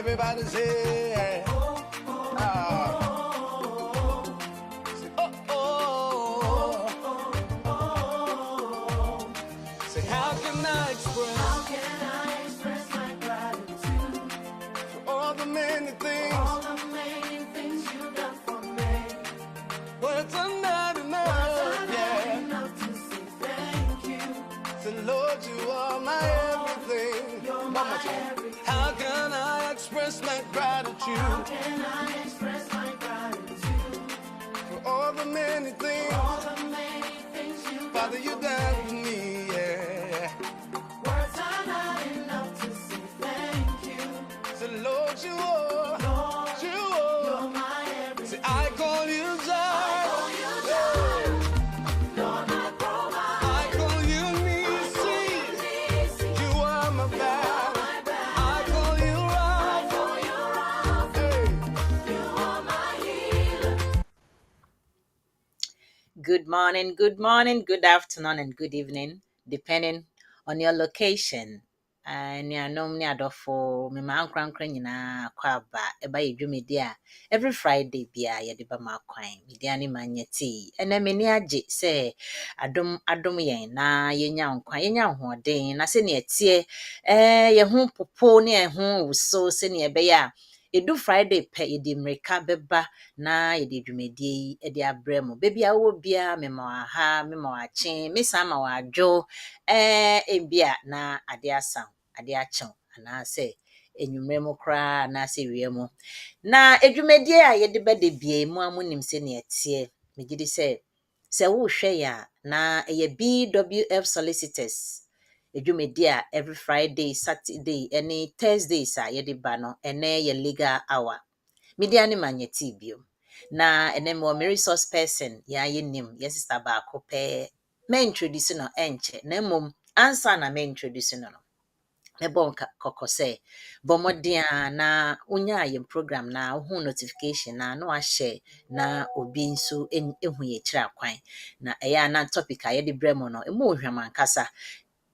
Everybody say, say, how can I express my gratitude for all the many things you've done for me? Words are not enough to say thank you. So Lord, you are my everything. You're my everything. How can I express my gratitude? How can I express my gratitude for all the many things, Father, you done for me, yeah. Words are not enough to say thank you. So Lord, you are, you're my everything. See, I call you Zion. Lord, my provider. I call you Nisi. You are my battle. I call you Rapha. Hey. You are my healer. Good morning, good afternoon, and good evening, depending on your location. And you know me adofo me ma ankran nyina kwa aba eba yedwumedi a every Friday bia ye de ba ma kwan media ne manyeti ena me ni age se adom yen na yenya nkwan yenya hoden na se ne etie ye ho popo ne ye ho wuso se ne ebe ya edu Friday pe yedi mreka beba na yedi dwumedi e de abremo bebi a wo bia me ma ha me ma wa chen me sa ma wa dwo ebia na ade asam ade achen ana se enyumre mu kra na se wiemu na edwumedie a yede bede bie mu amunim se ne etie megidi se wo hwe ya na eye BWF Solicitors edwumedie a every Friday, Saturday, any Thursdays a yede ba no ene ye legal hour media ne manyeti bio na ene mo me resource person ya yenim ye sister ba ko pe me introduce no enche na mom answer na me introduce no bon kokose bomodia na unya yem program na hu notification na no share na obi nso ehu ye kira kwan na eya na topic a ye de bremo no emu ohwam ankasa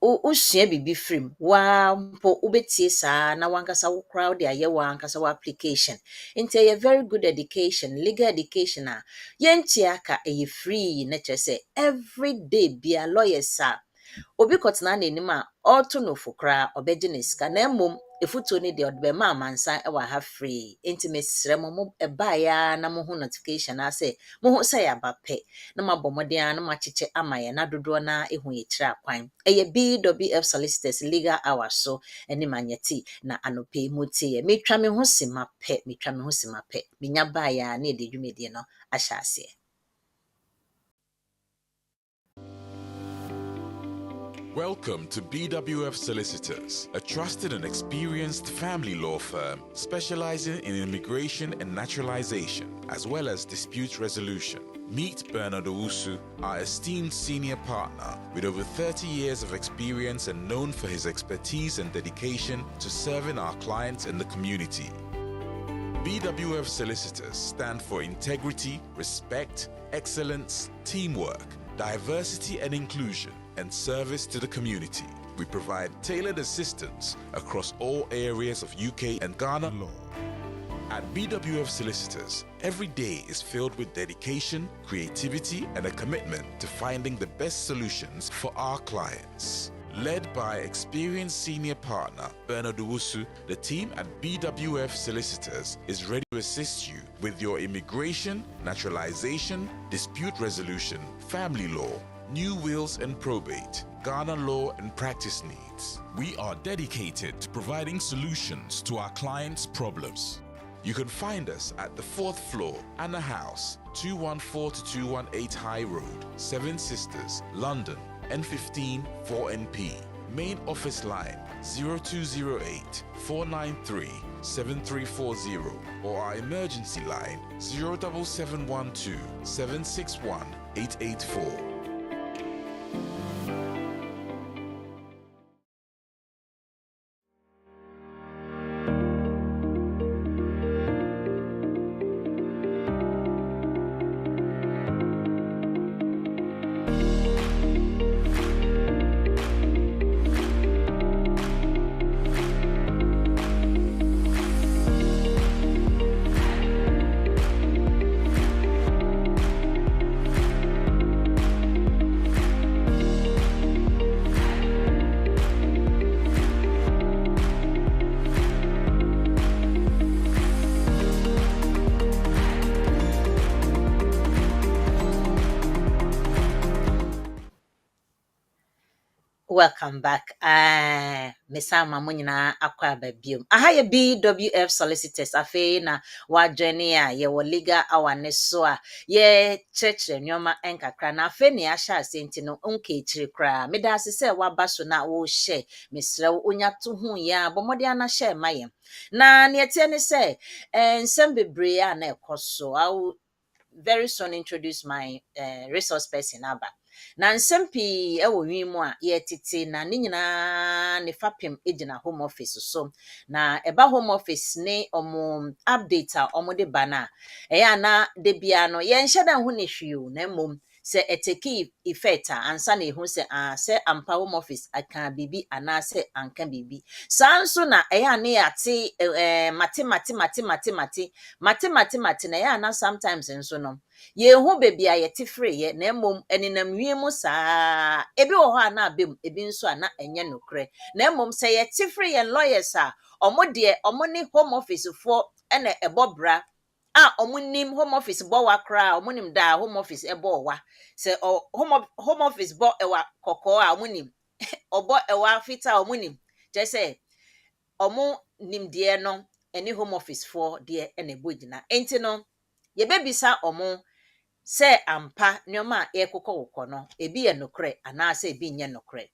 usua bibi frame wa mpo ubetie saa na wankasa wo crowd ya ye wankasa wa application into a very good education legal education a yentia aka e free na chese every day be a lawyer sa obi kotena na enim a auto no fukra obeje ne sika na emom efuto ne de odbe ma amansa e wa ha free intimate mo eba ya na mo hu notification na say mo hu say abape na mabomoden na machiche amaye na dodo na ehu ye kira kwan eye BWF Solicitors Legal hour so eni manyeti na anope mutie metwa me ho sima pe menya ba ya na de dwumedie no ahyase. Welcome to BWF Solicitors, a trusted and experienced family law firm specializing in immigration and naturalization, as well as dispute resolution. Meet Bernard Owusu, our esteemed senior partner with over 30 years of experience and known for his expertise and dedication to serving our clients and the community. BWF Solicitors stand for integrity, respect, excellence, teamwork, diversity and inclusion, and service to the community. We provide tailored assistance across all areas of UK and Ghana law. At BWF Solicitors, every day is filled with dedication, creativity, and a commitment to finding the best solutions for our clients. Led by experienced senior partner Bernard Owusu, the team at BWF Solicitors is ready to assist you with your immigration, naturalization, dispute resolution, family law, new wills and probate, Ghana law and practice needs. We are dedicated to providing solutions to our clients' problems. You can find us at the 4th floor, Anna House, 214-218 High Road, Seven Sisters, London, N15 4NP. Main office line 0208 493 7340 or our emergency line 07712 761 884. Welcome back. Mesama mo nyinaa akɔ aba biom. Aha yɛ BWF Solicitors afei na wadwene a yɛwɔ legal hour ne so a yɛkyerɛkyerɛ nneɛma nkakra na afei ne ahyɛ ase nti no nka ekyiri koraa. Meda ase sɛ waba so na wohyɛ mesrɛ wo onya to ho yɛ a bɔ mmɔden ana hyɛ ma yɛn. Na neɛ tie ne sɛ nsɛm bebree a na ɛkɔ so. I will very soon introduce my resource person aba. Na nsɛm pii ɛwɔ wi mu a yɛtete na ne nyinaa ne fapem gyina home office so. Na ɛba home office ne ɔmo update a ɔmo de ba na ɛyɛ ana de bia no yɛnhyɛ da ho ne hwee o na mmom sɛ ɛteki effect a ansa na ehu sɛ sɛ ampa home office aka bibi anaasɛ anka bibi. Saa nso na ɛyɛ ana yɛate mate na ɛyɛ ana sometimes nso no yehu baby a yɛte free ye na mmom ɛnenam wie mu saa ebi wɔ hɔ a na abem ebi nso a na ɛnyɛ nokorɛ na mmom sɛ yɛte free yɛn lawyers a ɔmo deɛ ɔmo ne home office foɔ ɛna ɛbɔ bra a ɔmo nim home office bɔ wa koraa ɔmo nim da home office ɛbɔ wa sɛ home office bɔ ɛwa kɔkɔɔ a ɔmo nim ɔbɔ ɛwa fitaa ɔmo nim kyerɛ sɛ ɔmo nim deɛ no ɛne home office foɔ deɛ ɛna ɛbɔ gyina enti no yɛbɛbisa ɔmo sɛ ampa nneɛma a ɛkokɔ no ebi yɛ nokorɛ anaasɛ ebi nyɛ nokorɛ.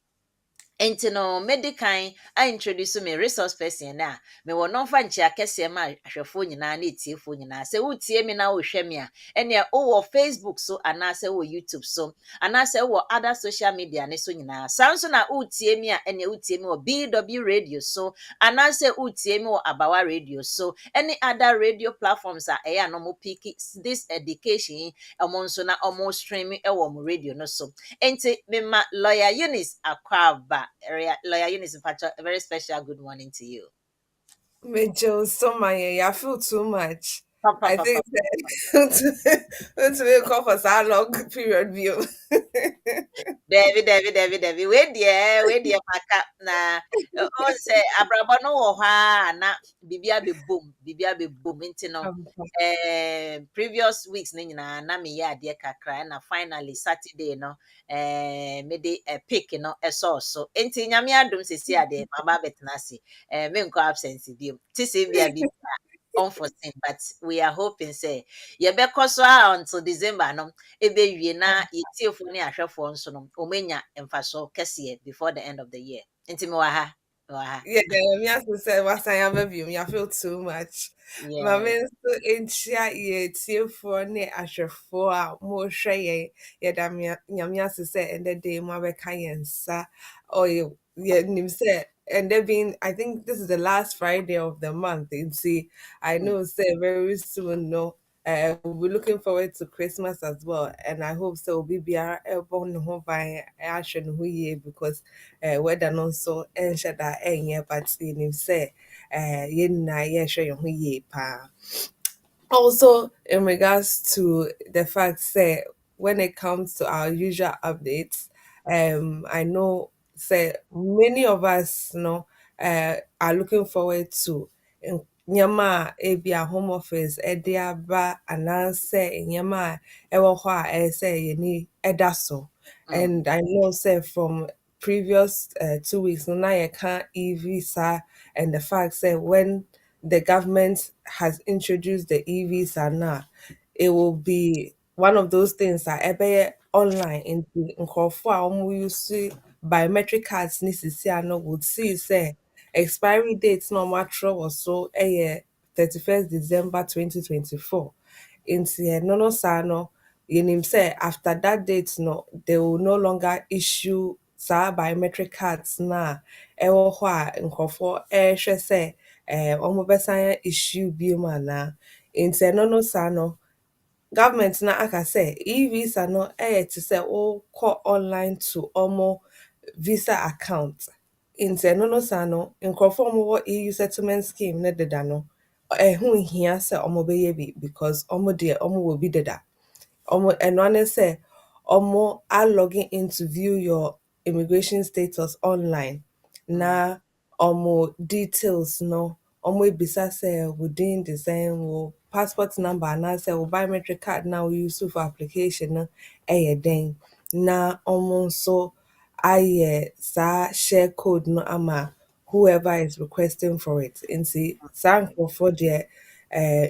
Enti no medican I introduce me resource person na me wɔ nɔmfa nkyia kɛseɛ ma ahwɛfoɔ nyinaa na etiefoɔ nyinaa sɛ wotie me na wohwɛ me a ɛnea wowɔ Facebook so anaasɛ wowɔ YouTube so anaasɛ wowɔ other social media ne so nyinaa saa nso na wotie me a ɛnea wotie me wɔ BW radio so anaasɛ wotie me wɔ Abawa radio so any other radio platforms a ɛyɛ a no mo pick this education ɔmo nso na ɔmo stream ɛwɔ mo radio no so. Enti mema lawyer Eunice Akwaba Lawyer Eunice, a very special good morning to you. Major, so my, I feel too much. Papa, I think that to make up for so long period view. David. Wait dear, maka na. Oh, say abrabo no wo ha na bibia be boom into no. Previous weeks ni nyina na me ya ade kakra na finally Saturday no me de pick no so enti nyame adom sesi ade mama betena se me nko absence bi ti se bia bi unforeseen, but we are hoping say yɛbɛkɔ so until December no ɛbɛwie na yɛtiefo ne ahwɛfoɔ nso no ɔmanya mfaso kɛseɛ before the end of the year. Nti me wɔ ha. Yeah, me as to say what I am of you, I feel too much. My men so in chia ye tiefo ne ahwɛfoɔ a mo hwɛ ye da me nyame as to say and the day mo bɛka yɛn sa or ye nim say and there being I think this is the last Friday of the month and see I know say very soon no we're looking forward to Christmas as well, and I hope so. We'll be born home by action who ye because weather non so and shada and but in him say yen na ye show you who ye pa. Also, in regards to the fact say when it comes to our usual updates, I know say many of us know are looking forward to nyama ebi a home office ɛde aba anaasɛ nyama a ɛwɔ hɔ a ɛyɛ sɛ yɛni ɛda so. And I know say from previous 2 weeks no na yɛka e-visa and the fact say when the government has introduced the e-visa now, it will be one of those things that ɛbɛyɛ online into nkurɔfoɔ a wɔn use biometric cards ne sisi ano would see say expiry date no matro wɔ so 31st December 2024. Nti no saa no yɛnim sɛ after that date no they will no longer issue saa biometric cards na ɛwɔ hɔ a nkurɔfoɔ ɛrehwɛ sɛ wɔn bɛsan issue bio anaa. Nti no saa no government na aka sɛ e-visa no te sɛ wokɔ online to wɔn visa account. Nti no saa no nkurɔfoɔ a wɔwɔ EU settlement scheme ne deda no ɛho nhia sɛ bɛyɛ bi because deɛ wɔ bi deda. Ɛno ane sɛ login in to view your immigration status online na details no ebisa sɛ wo din design wo passport number anaasɛ wo biometric card na wo use for application no ɛyɛ den na nso ayɛ saa share code no ama whoever is requesting for it. Nti saa nkurɔfoɔ deɛ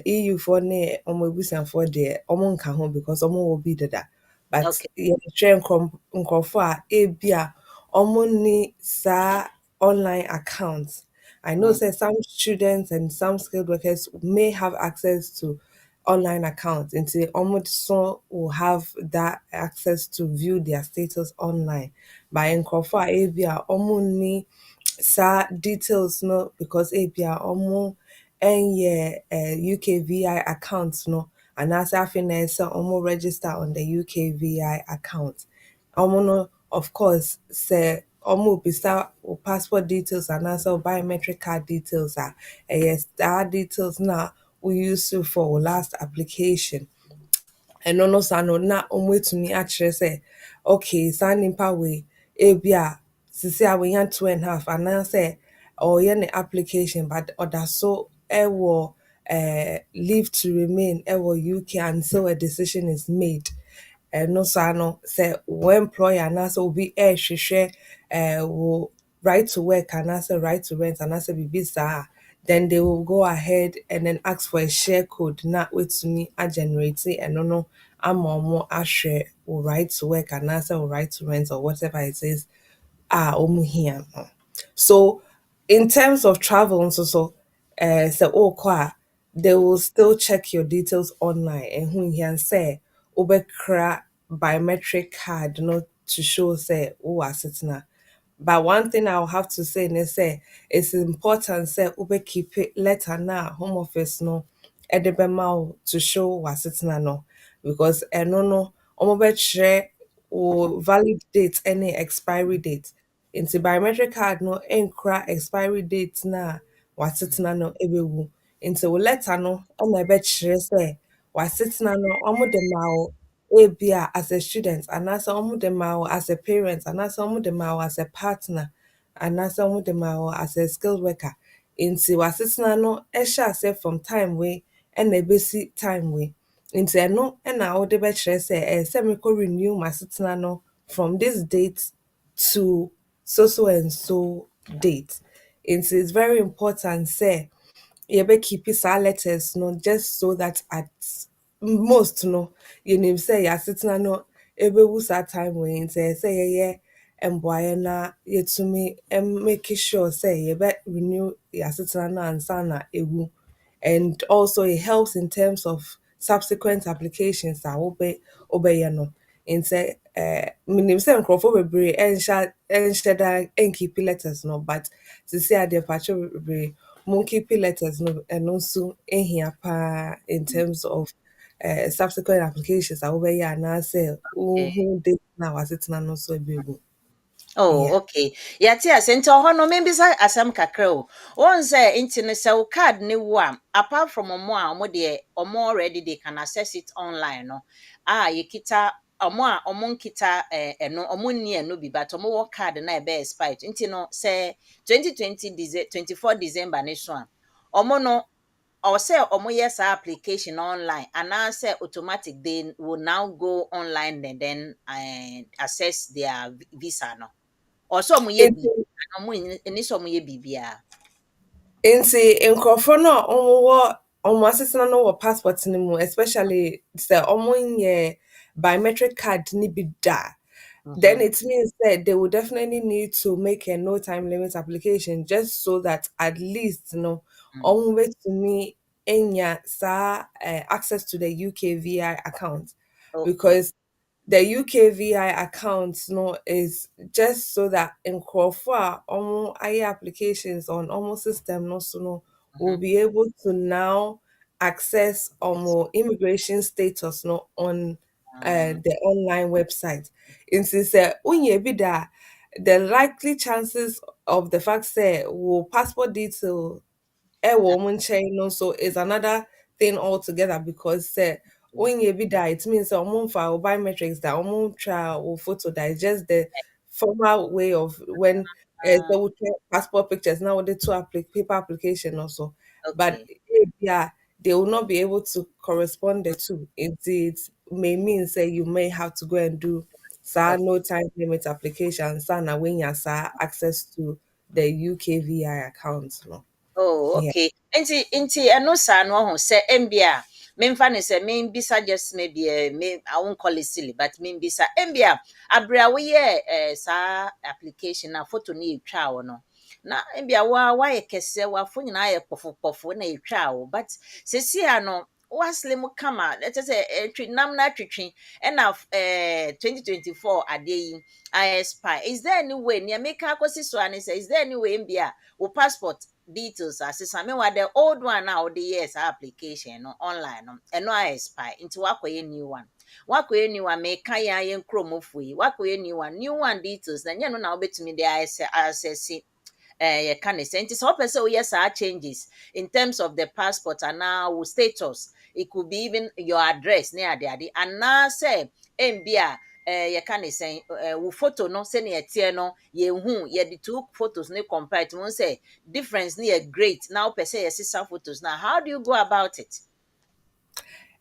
EU foɔ ne ɔmo abusuafoɔ deɛ ɔmo nka ho because ɔmo wɔ bi deda. But Okay. yɛhwɛ nkurɔfoɔ a ebi a ɔmo nni saa online account. I know Mm. say some students and some skilled workers may have access to online accounts until almost so will have that access to view their status online. By nkurɔfoɔ a ebi a ɔmo nni saa details no because ebi a ɔmo ɛnyɛ UKVI account no anaasɛ afei na ɛsɛ ɔmo register on the UKVI account. Ɔmo no of course sɛ ɔmo bisa wo passport details anaasɛ wo biometric card details a ɛyɛ saa details na we use to for wo last application. Ɛno no saa no na ɔmo etumi akyerɛ sɛ okay saa nipa wei ebi a sisi a wonya 2.5 anaasɛ ɔyɛ ne application but ɔda so ɛwɔ leave to remain ɛwɔ UK until a decision is made. Ɛno saa no sɛ wo employer anaasɛ obi ɛrehwehwɛ wo right to work anaasɛ right to rent anaasɛ biribi saa a, then they will go ahead and then ask for a share code na wetumi agenerate ɛno no ama ɔmo ahwɛ wo right to work anaasɛ wo right to rent or whatever it is a ɔmo hia no. So in terms of travel nso so sɛ wokɔ a they will still check your details online ɛho hia sɛ wobɛkra biometric card no to show sɛ wowɔ asetena. But one thing I'll have to say is say it's important say ube keep it letter na home office no edebema to show wasitna no because eno no omo be share o valid date any expiry date. Into biometric card no enkra expiry date na wasitna no ebewu. Into letter no omo be share say wasitna no omo de ma ebia as a student anaasɛ ɔmo de ma wo as a parent anaasɛ ɔmo de ma wo as a partner anaasɛ ɔmo de ma wo as a skilled worker nti w'asetena no ɛhyɛ aseɛ from time wei ɛna ebesi time wei nti ɛno ɛna wode bɛkyerɛ sɛ ɛyɛ sɛ mekɔ renew m'asetena no from this date to so so and so date nti it's very important sɛ yɛbɛkeepi saa letters no just so that at most no yɛnim sɛ yɛasetena no ɛbɛwu saa time wei nti ɛyɛ sɛ yɛyɛ mboaeɛ na yɛtumi make sure sɛ yɛbɛ renew yɛasetena no ansa na ɛwu. And also it helps in terms of subsequent applications a wobɛyɛ no. Nti menim sɛ nkurɔfoɔ bebree ɛnhyɛ da ɛnkeepi letters no but sisi adeɛ pakyɛ bebree monkeepi letters no ɛno nso ɛhia paa in terms of subsequent applications a wobɛyɛ anaasɛ Okay. wohu date na w'asetena no nso ɛbɛwu. Oh, Yeah. okay. Yɛte ase nti ɔhɔ no membisa asɛm kakra o. Wɔn sɛ nti no sɛ wo card ne wo a apart from ɔmo a ɔmo deɛ ɔmo already they can access it online no. Yɛkita ɔmo a ɔmo nkita ɛno ɔmo nni ɛno bi but ɔmo wɔ card na ɛbɛ expired. Nti no sɛ 24 December ne so a ɔmo no ɔwɔ sɛ ɔmo yɛ saa application online anaasɛ automatic they will now go online and then access their visa no. Ɔsɛ ɔmo yɛ bi na ɔmo nni sɛ ɔmo yɛ biribiara. Nti nkurɔfoɔ no a wɔwɔ wɔn asetena no wɔ passport no mu especially sɛ wɔnyɛ biometric card no bi da then Mhm. it means that they will definitely need to make a no time limit application just so that at least no Mm. ɔmo betumi anya saa access to the UKVI account Okay. because the UKVI account no is just so that nkurɔfoɔ a ɔmo ayɛ applications on ɔmo system no so no will Mhm. be able to now access ɔmo immigration status no on Mm. the online website. Nti sɛ wonyɛ bi da a, the likely chances of the fact say wo passport detail ɛwɔ ɔmo nkyɛn no so is another thing altogether because sɛ wonyɛ bi da it means sɛ ɔmo mfa wo biometrics da ɔmo ntwa wo photo da it's just the formal way of when sɛ Ah, wotwa passport pictures na wode to paper application also but okay. yeah they will not be able to correspond the two it may mean say you may have to go and do sa Oh, no time limit application sa na when ya sa access to the UKVI account no. oh, Yeah. okay. Nti ɛno saa no ho sɛ mbia memfa ne sɛ membisa just maybe me I won't call it silly but membisa mbia abre a woyɛ saa application na photo no yɛtwa wo no na mbia wayɛ kɛseɛ wafo nyinaa yɛ kpɔfokpɔfo na yɛtwa wo but sɛsi a no wasle mu kama ɛkyɛ sɛ nam na atwitwe ɛna 2024 adeɛ yi spy is there any way nea meka akɔsi so ane sɛ is there any way mbia wo passport details asesa meanwhile the old one now the years application no online no and no expire into wakoye new one new one make ya yen kromofo yi wakoye new one details na nya no na obetumi de access you can say nti sɛ wopɛ sɛ woyɛ saa changes in terms of the passport anaa wo status it could be even your address ne ade anaasɛ ɛmbi a yɛka ne sɛn wo photo no sɛnea ɛteɛ no yɛhu yɛde two photos ne compare to wɔn sɛ difference ne yɛ great na wopɛ sɛ yɛsesa photos na how do you go about it.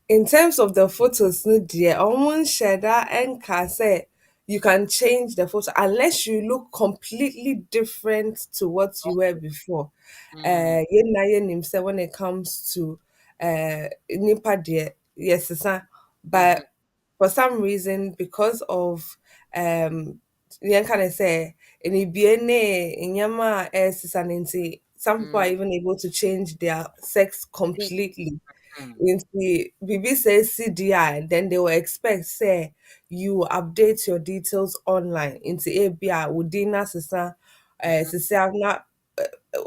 In terms of the photos, no dear, almost share that and can say you can change the photo unless you look completely different to what you were before. Mm, Say when it comes to nipa dear, yes, sir. mhm, But for some reason, because of yeah, can I say in Ibiene, in Yama, some people are mm, even able to change their sex the- completely mm, nti Bibi says CDI, then they will expect say you update your details online into ABI within sisa mhm, sisa na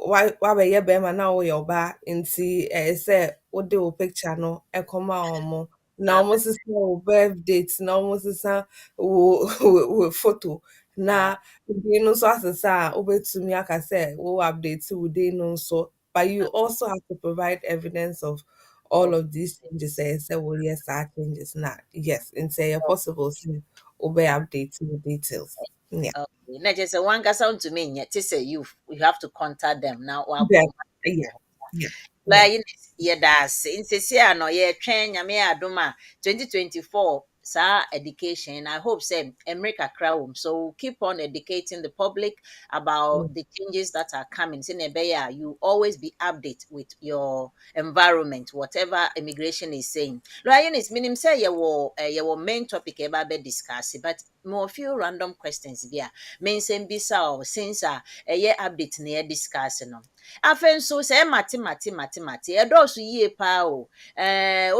why be bema na wo yoba nti say what do picture no e koma omo na aba, almost sisa wo birth date na almost sisa wo photo ah, na you know so asisa obetumi aka say wo update within no so but you also have to provide evidence of all of of these changes say well yes our changes now yes and say of possible to obey updating the details yeah okay na just one wankasa ntumi nyɛ te sɛ you have to contact them now or yeah yeah yeah yeah Well, Eunice, yɛda ase nsesi a no yɛtwɛn nyame yɛ adom a 2024 saa education I hope say mmerɛ kakra wɔ mu so we'll keep on educating the public mm, about the changes that are coming sɛnea ɛbɛyɛ a you always be update with your environment whatever immigration is saying. Lawyer Eunice menim sɛ yɛwɔ main topic a yɛba abɛdiscuss but mewɔ few random questions bi a mensɛm bisa o since a ɛyɛ update na yɛdiscuss no afei nso sɛ mate ɛdɔɔso yie paa o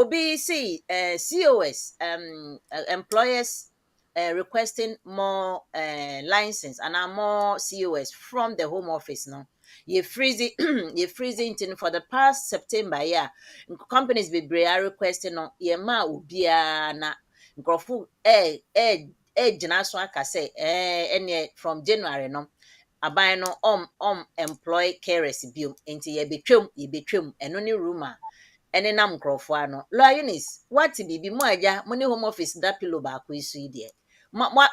obi si cos employers requesting more license and more cos from the home office no yɛ freezing nti no for the past September yi a companies bebree are requesting no yɛma obiara na nkurɔfo ɛgyina so aka sɛ ɛneɛ from January no aban no employ carers bio nti yɛbɛtwam ɛno ne rumor ɛne nam nkurɔfoɔ ano Lawyer Eunice wate biribi mo agya mo ne home office da pillow baako yi so yi deɛ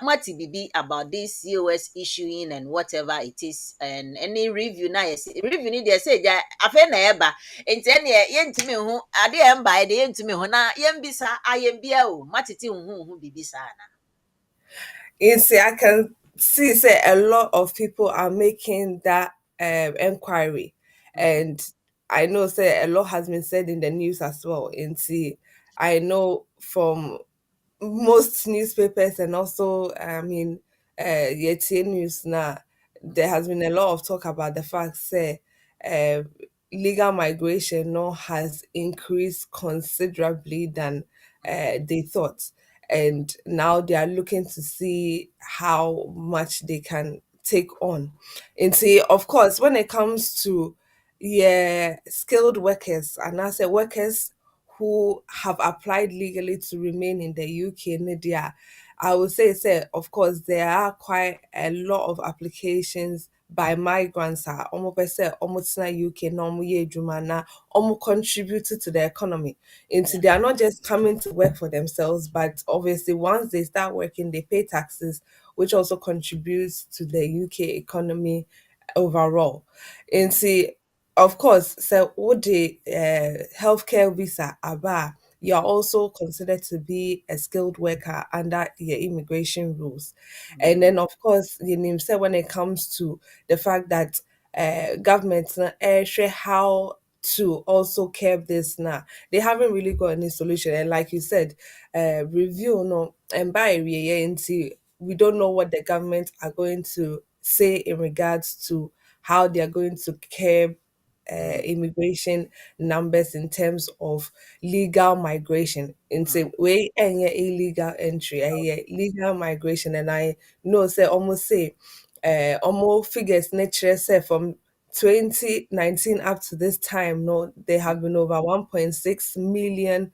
moate biribi about this COS issuing and whatever it is and any review na yɛsɛ review ni deɛ sɛ agya afei na ɛba nti ɛneɛ yɛntumi ho adeɛ ɛmbaeɛ deɛ yɛntumi ho na yɛmbisa ayɛmbia o matete huhu biribi saa na you see I can see say a lot of people are making that inquiry Mhm, and I know say a lot has been said in the news as well and see I know from most newspapers and also Yeti News now there has been a lot of talk about the fact say uh, legal migration no has increased considerably than they thought and now they are looking to see how much they can take on and see of course when it comes to yeah skilled workers and I say workers who have applied legally to remain in the UK, Nidia, I would say, of course, there are quite a lot of applications by migrants almost person almost na UK normal year jumana almost contributed to the economy. Into yeah, they are not just coming to work for themselves, but obviously once they start working, they pay taxes, which also contributes to the UK economy overall. And see, of course, so would the healthcare visa aba you're also considered to be a skilled worker under your immigration rules. And Mm. then, of course, you know, say when it comes to the fact that governments share how to also curb this now, they haven't really got any solution. And like you said, review no and by into we don't know what the government are going to say in regards to how they are going to curb Mm. immigration numbers in terms of legal migration. Mm. Into way any illegal entry, legal migration, and I know say almost figures nature say from 2019 up to this time, no, there have been over 1.6 million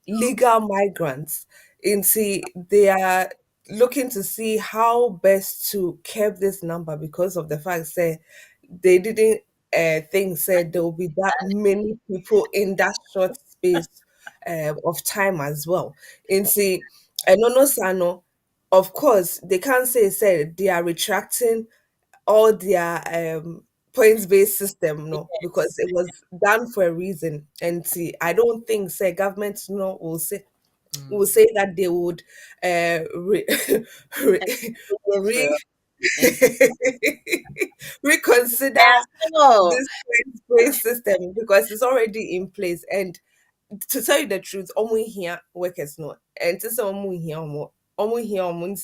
legal migrants. And see, they are looking to see how best to curb this number because of the fact that they didn't think said there will be that many people in that short space of time as well. And see, and no, Sano, of course, they can't say said they are retracting all their points based system, no, because Yes. it was done for a reason. And see, I don't think say government no will Mm. say that they would re, re, Different. re And reconsider yes, no. this points based system because it's already in place. And to tell you the truth, omu here workers no. And to say omu here omu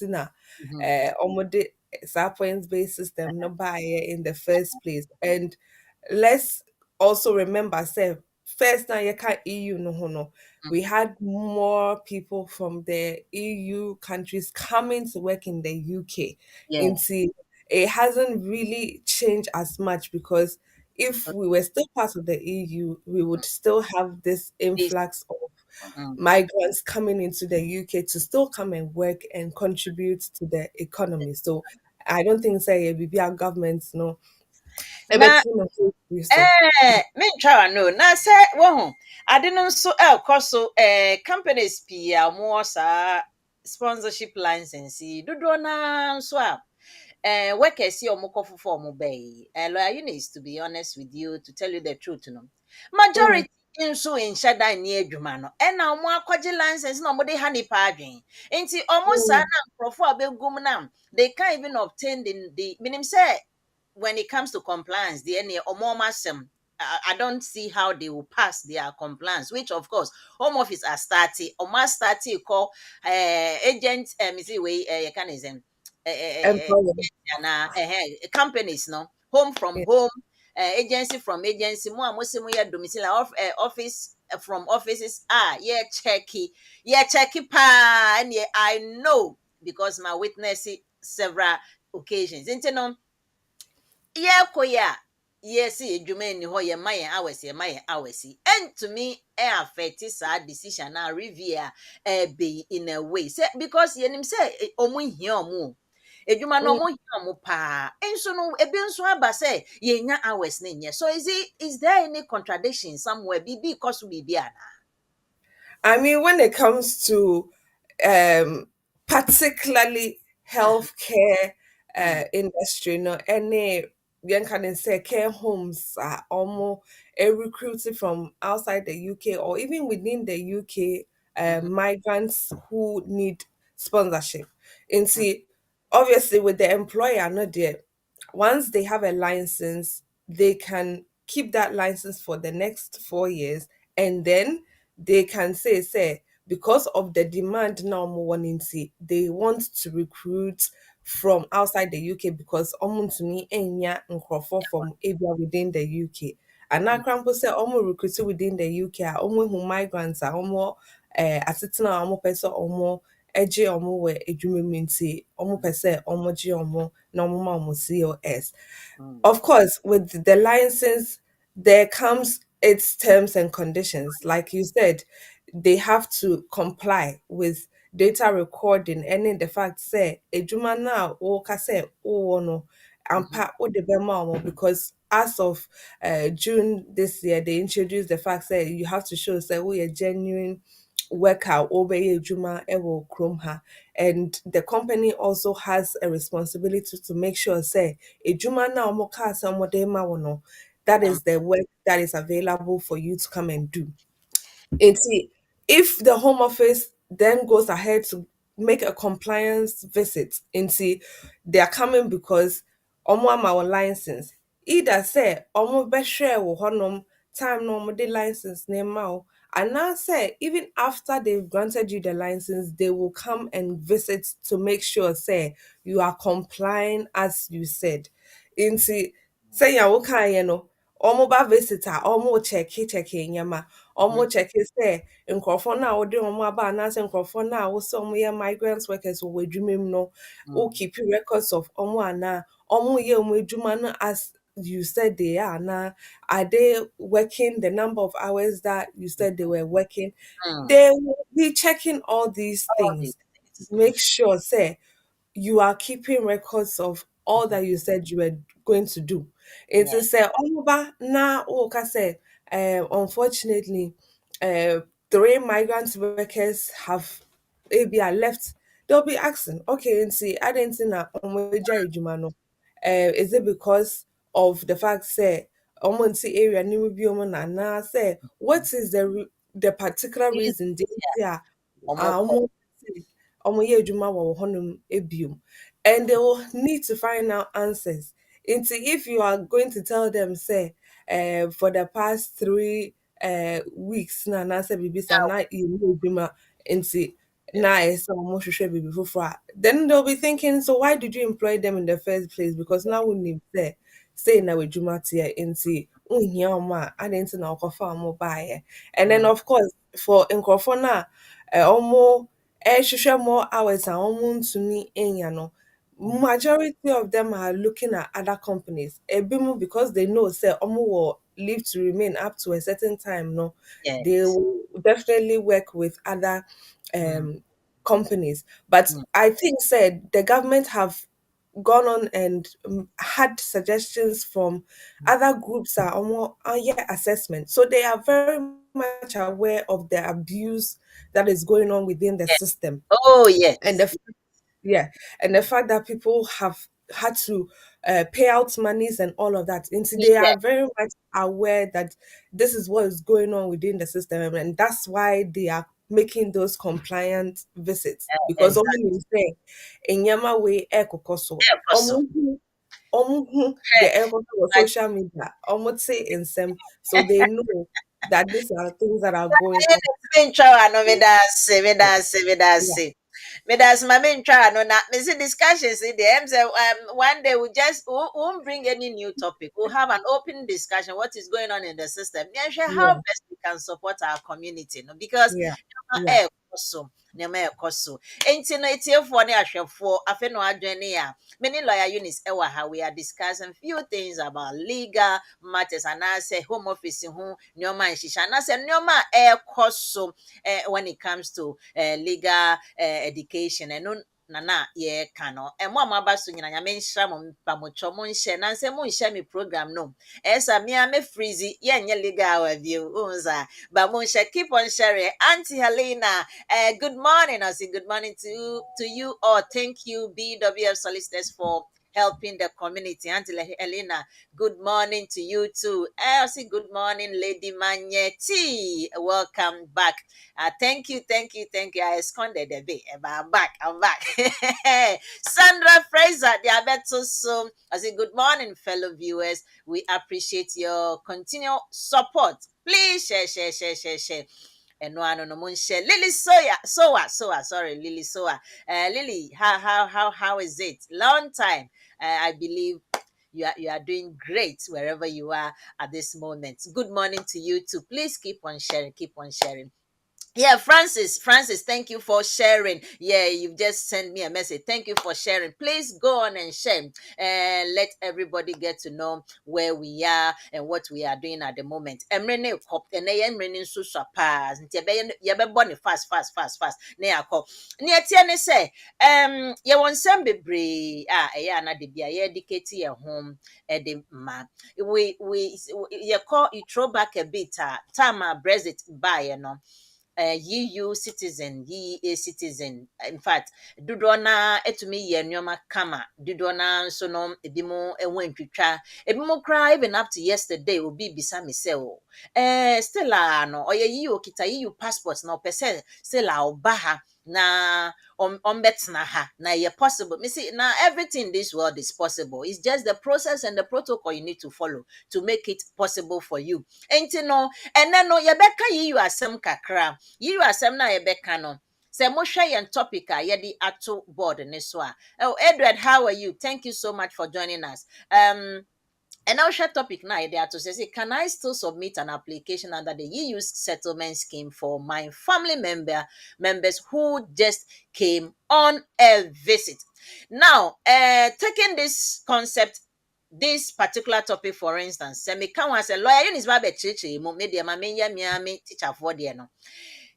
na Mhm. omu de points based system no buy in the first place. And let's also remember, say, first now you can EU no ho no. We had more people from the EU countries coming to work in the UK. Yeah. Into it hasn't really changed as much because if we were still part of the EU, we would still have this This. influx of Mm. migrants coming into the UK to still come and work and contribute to the economy. So I don't think say maybe our governments no ever Na so. mentwa no na sɛ wohu ade no nso ɛrekɔ so companies pii a wɔwɔ saa sponsorship license yi dodoɔ naa nso a workers yi a wɔkɔfofa wɔn bɛɛ yi lawyer Eunice, to be honest with you, to tell you the truth no Mm, majority nso nhyɛ da nni adwuma no ɛna wɔn akɔgye license na wɔde ha nipa adwene nti wɔn saa mm. na nkurɔfoɔ a bɛgum na they can't even obtain the menim sɛ when it comes to compliance, the any or more masem, I don't see how they will pass their compliance, which of course home office are starting or must start call agent is way mechanism Employment. companies no home from Yeah. home agency from agency more domicile office from offices yeah checky pa and yeah I know because my witness it several occasions into no yɛkɔ yɛ a yɛsɛ yɛdwuma nni hɔ yɛma yɛn hours yɛma yɛn hours yi ɛntumi affect saa decision a review a ɛɛbɛ yi in a way sɛ because yɛnim sɛ ɔmo nhia ɔmo o edwuma no Mm. ɔmo hia ɔmo paa nso no ebi nso aba sɛ yɛnya hours ne nyɛ so is there any contradiction somewhere biribi kɔ so biribi ana. I mean, when it comes to particularly healthcare Mm, industry, no, any young can say care homes are almost recruited from outside the UK or even within the UK, mhm, migrants who need sponsorship. And mm, see, obviously, with the employer not there, once they have a license, they can keep that license for the next 4 years, and then they can say because of the demand now more wanting see they want to recruit from outside the UK because to me enya nkrofo from area within the UK. And now mm, crampo say recruit within the UK who migrants are asetena person eje we edwuma mu nti pese gye na ma COS. mm, Of course, with the license, there comes its terms and conditions. Like you said, they have to comply with data recording and in the fact say ejuma now or kase or no mhm, ampa o de bema omo because as of June this year they introduced the fact that you have to show say we a genuine worker over ejuma ewo krom ha, and the company also has a responsibility to make sure say ejuma na omo ka say omo de ma wo no, that mm, is the work that is available for you to come and do. And see, if the Home Office then goes ahead to make a compliance visit into, they are coming because our license, either say be share wo honom time no the license name out, and now say even after they've granted you the license, they will come and visit to make sure say you are complying as you said. Into say ya woka no ba visitor check nyama check say nkurɔfoɔ no a wɔde wɔn aba anaasɛ nkurɔfoɔ no a wɔsɛ wɔyɛ migrant workers wɔ adwuma mu no, Mm. wo keep records of wɔn anaa wɔyɛ wɔn adwuma no as you said they are they working the number of hours that you said they were working? Mm. They will be checking all these All these things. things. Make sure say you are keeping records of all that you said you were going to do. It's Yeah. to say, oh, now, say, unfortunately, uh, 3 migrant workers have maybe are left. They'll be asking, okay, and see, I didn't see that no. Is it because of the fact say, area new be na say, what is the particular These- reason they are Omoko. yɛ adwuma wɔ hɔnom biom, and they will need to find out answers into if you are going to tell them say for the past 3 weeks na anaasɛ biribi saa na yɛnyɛ adwuma nti na ayɛ sɛ wɔhwehwɛ biribi foforɔ a, then they'll be thinking, so why did you employ them in the first place? Because now wonim sɛ sei na w'adwuma teɛ nti wonhia wɔn a adɛn nti na wɔkɔfa wɔn baeɛ. And then Mm. of course for nkurɔfoɔ no a wɔn ɛhwehwɛ more hours a wɔn ntumi nya no, majority of them are looking at other companies. Ebimu because they know say omo will live to remain up to a certain time. No, they Yes. will definitely work with other Mm. companies. But Mm. I think said the government have gone on and had suggestions from other groups that are more yeah assessment. So they are very much aware of the abuse that is going on within the Yes. system Oh, and yes. yeah, and the fact that people have had to pay out monies and all of that, and so they Yes. are very much aware that this is what is going on within the system, and that's why they are making those compliant visits because Exactly. only say in Yama way ekokoso Yeah, person. the Hey, ekokoso like, social media almost say in some, so they know that these are things that are going on. mentwa ano medase Yeah, medase yeah, medase medase ma mentwa ano na me see discussions in the em say one day we won't bring any new topic. We'll have an open discussion what is going on in the system. Yeah, sure how yeah, best we can support our community, no, because yeah, yeah, eh so nneɛma ɛkɔ so enti no etiefoɔ ne ahwɛfoɔ afei na wadwene a me ne lawyer Eunice ɛwɔ ha we are discussing few things about legal matters anaasɛ home office ho nneɛma nhyehyɛ anaasɛ nneɛma a ɛkɔ so when it comes to legal education ɛno nana yɛka no ɛmo a moaba so nyina nyame nhyira mo mpamotwɔ mo nhyɛ nansɛ mo nhyɛ me program no ɛsa me a me freezy yɛnyɛ legal hour bio wohu saa but mo nhyɛ keep on sharing Auntie Helena good morning. I say good morning to you all. Thank you, BWF Solicitors, for helping the community. Auntie Helena, good morning to you too. I say good morning, Lady Magneti. Welcome back. Thank you, thank you, thank you. I esconded a bit, but I'm back. I'm back. Sandra Fraser, Diabetes. So I say good morning, fellow viewers. We appreciate your continual support. Please share. And no, no, no, share. Lily Soa, sorry, Lily Soa. Lily, how is it? Long time. I believe you are doing great wherever you are at this moment. Good morning to you too. Please keep on sharing. Keep on sharing. Yeah, Francis, thank you for sharing. Yeah, you've just sent me a message. Thank you for sharing. Please go on and share and let everybody get to know where we are and what we are doing at the moment. Emrene kop and emrene so pass. Nti born fast. Ne akọ. Ne etie ne say ye won sem bebre eya na de bia ye educate ye home e de ma. We you throw back a bit time Brexit buy no. EU citizen, EEA citizen. In fact, dudona etumi ye nyoma kama. Dudona so no ebimo enwentwitwa. Ebimo cry even up to yesterday obi bisa me say oh. Still no oye EU kita EU passport no pese still oba ha na betna ha na ye possible. Me see now everything in this world is possible. It's just the process and the protocol you need to follow to make it possible for you. Ain't you know, and then no yebeka you asem kakra. You asem na yebeka no. Say mo share your topic a yedi ato board ne so a. Oh Edward, how are you? Thank you so much for joining us. And our share topic now there to say, can I still submit an application under the EU settlement scheme for my family members who just came on a visit? Now, taking this concept, this particular topic, for instance, me can was a lawyer, Eunice Babe Chichi, media, my me teacher for the no.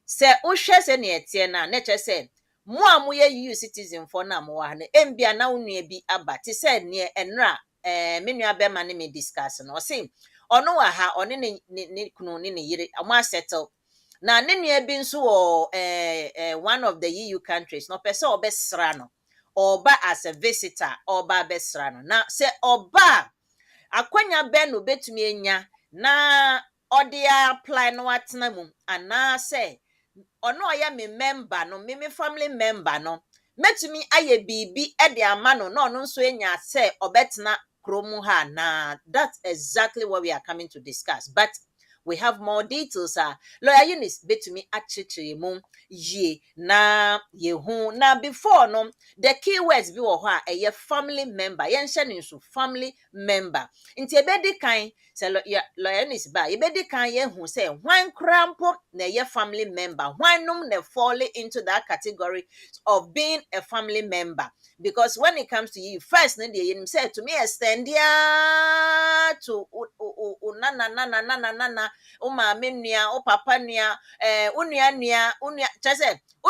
Say, Usha se ne tie na, nature say, mo a mo ye EU citizen for na mo wa ne, embia na unue bi aba, ti say ne enra me nua be ma ne me discuss no say ono wa ha one ne kunu ne yire amo settle na ne nua bi nso wo one of the EU countries no pese obesra no oba as a visitor oba besra no na say oba akwanya be no betumi enya na ode apply no atena mu ana say ono oya me member no me family member no metumi aye bibi e de ama no na ono nso enya say obetena kromu ha na. That's exactly what we are coming to discuss, but we have more details. Lawyer Eunice betumi achichiri mu ye na yehu na before no the keywords bi wo ho a family member yen hye nso family member nti ebedi kan se lawyer Eunice ba ebedi kan yehu say hwan krampo na family member hwan num na fall into that category of being a family member. Because when it comes to you, first, you say to me, extend to nana, ma menia, o papa nia, unia, just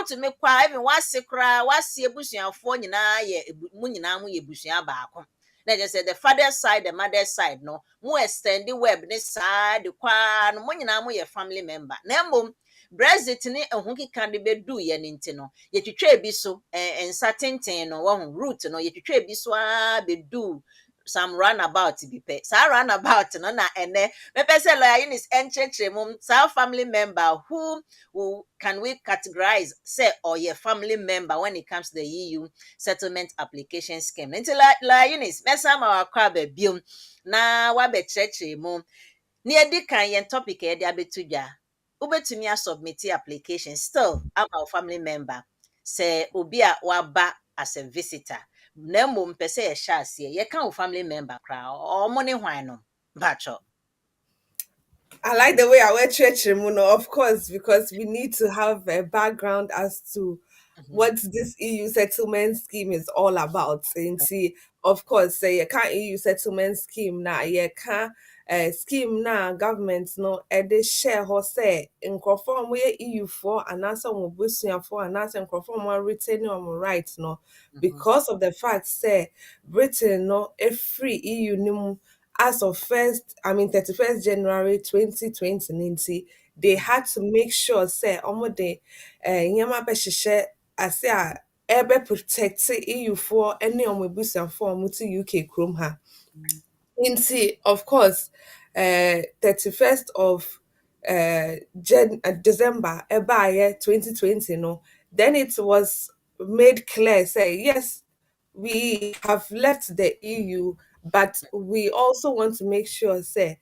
to me, kwa even was secra, was a bushia for ye, munina, ye bushia back. Let just say the father's side, the mother's side, no, more extend the web, this side, the qua, munina, your family member. Nemo. Brexit ni ehunki kan de bedu ye nti no yetwetwa bi so ensa tenten no wo route no yetwetwa bi so a bedu some runabout bi pe sa runabout no na ene me pese lawyer Eunice enchechre mum sa family member who can we categorize say or your family member when it comes to the EU settlement application scheme nti lawyer Eunice mesa ma wakwa ba biom na wa be chechre mum ni edi kan yen topic e de abetu dwa ubetumi a submit application still I'm our family member say obi a waba as a visitor na mmom pese ye sha ase ye kan family member kra o mo ne hwan no bacho. I like the way I wear church remuno, of course, because we need to have a background as to what this EU settlement scheme is all about. And see, of course, say you can't EU settlement scheme now, you can't scheme now, government no they share or say in conform where EU for and answer for and answer in conform retain on rights no because of the fact say Britain no a free EU as of 31st January 2020 they had to make sure say de nyama be hyehyɛ ase a ebe protect EU for any omobusuafo omo UK chrome ha nti of course 31st of December eba 2020 no then it was made clear say yes we have left the EU, but we also want to make sure say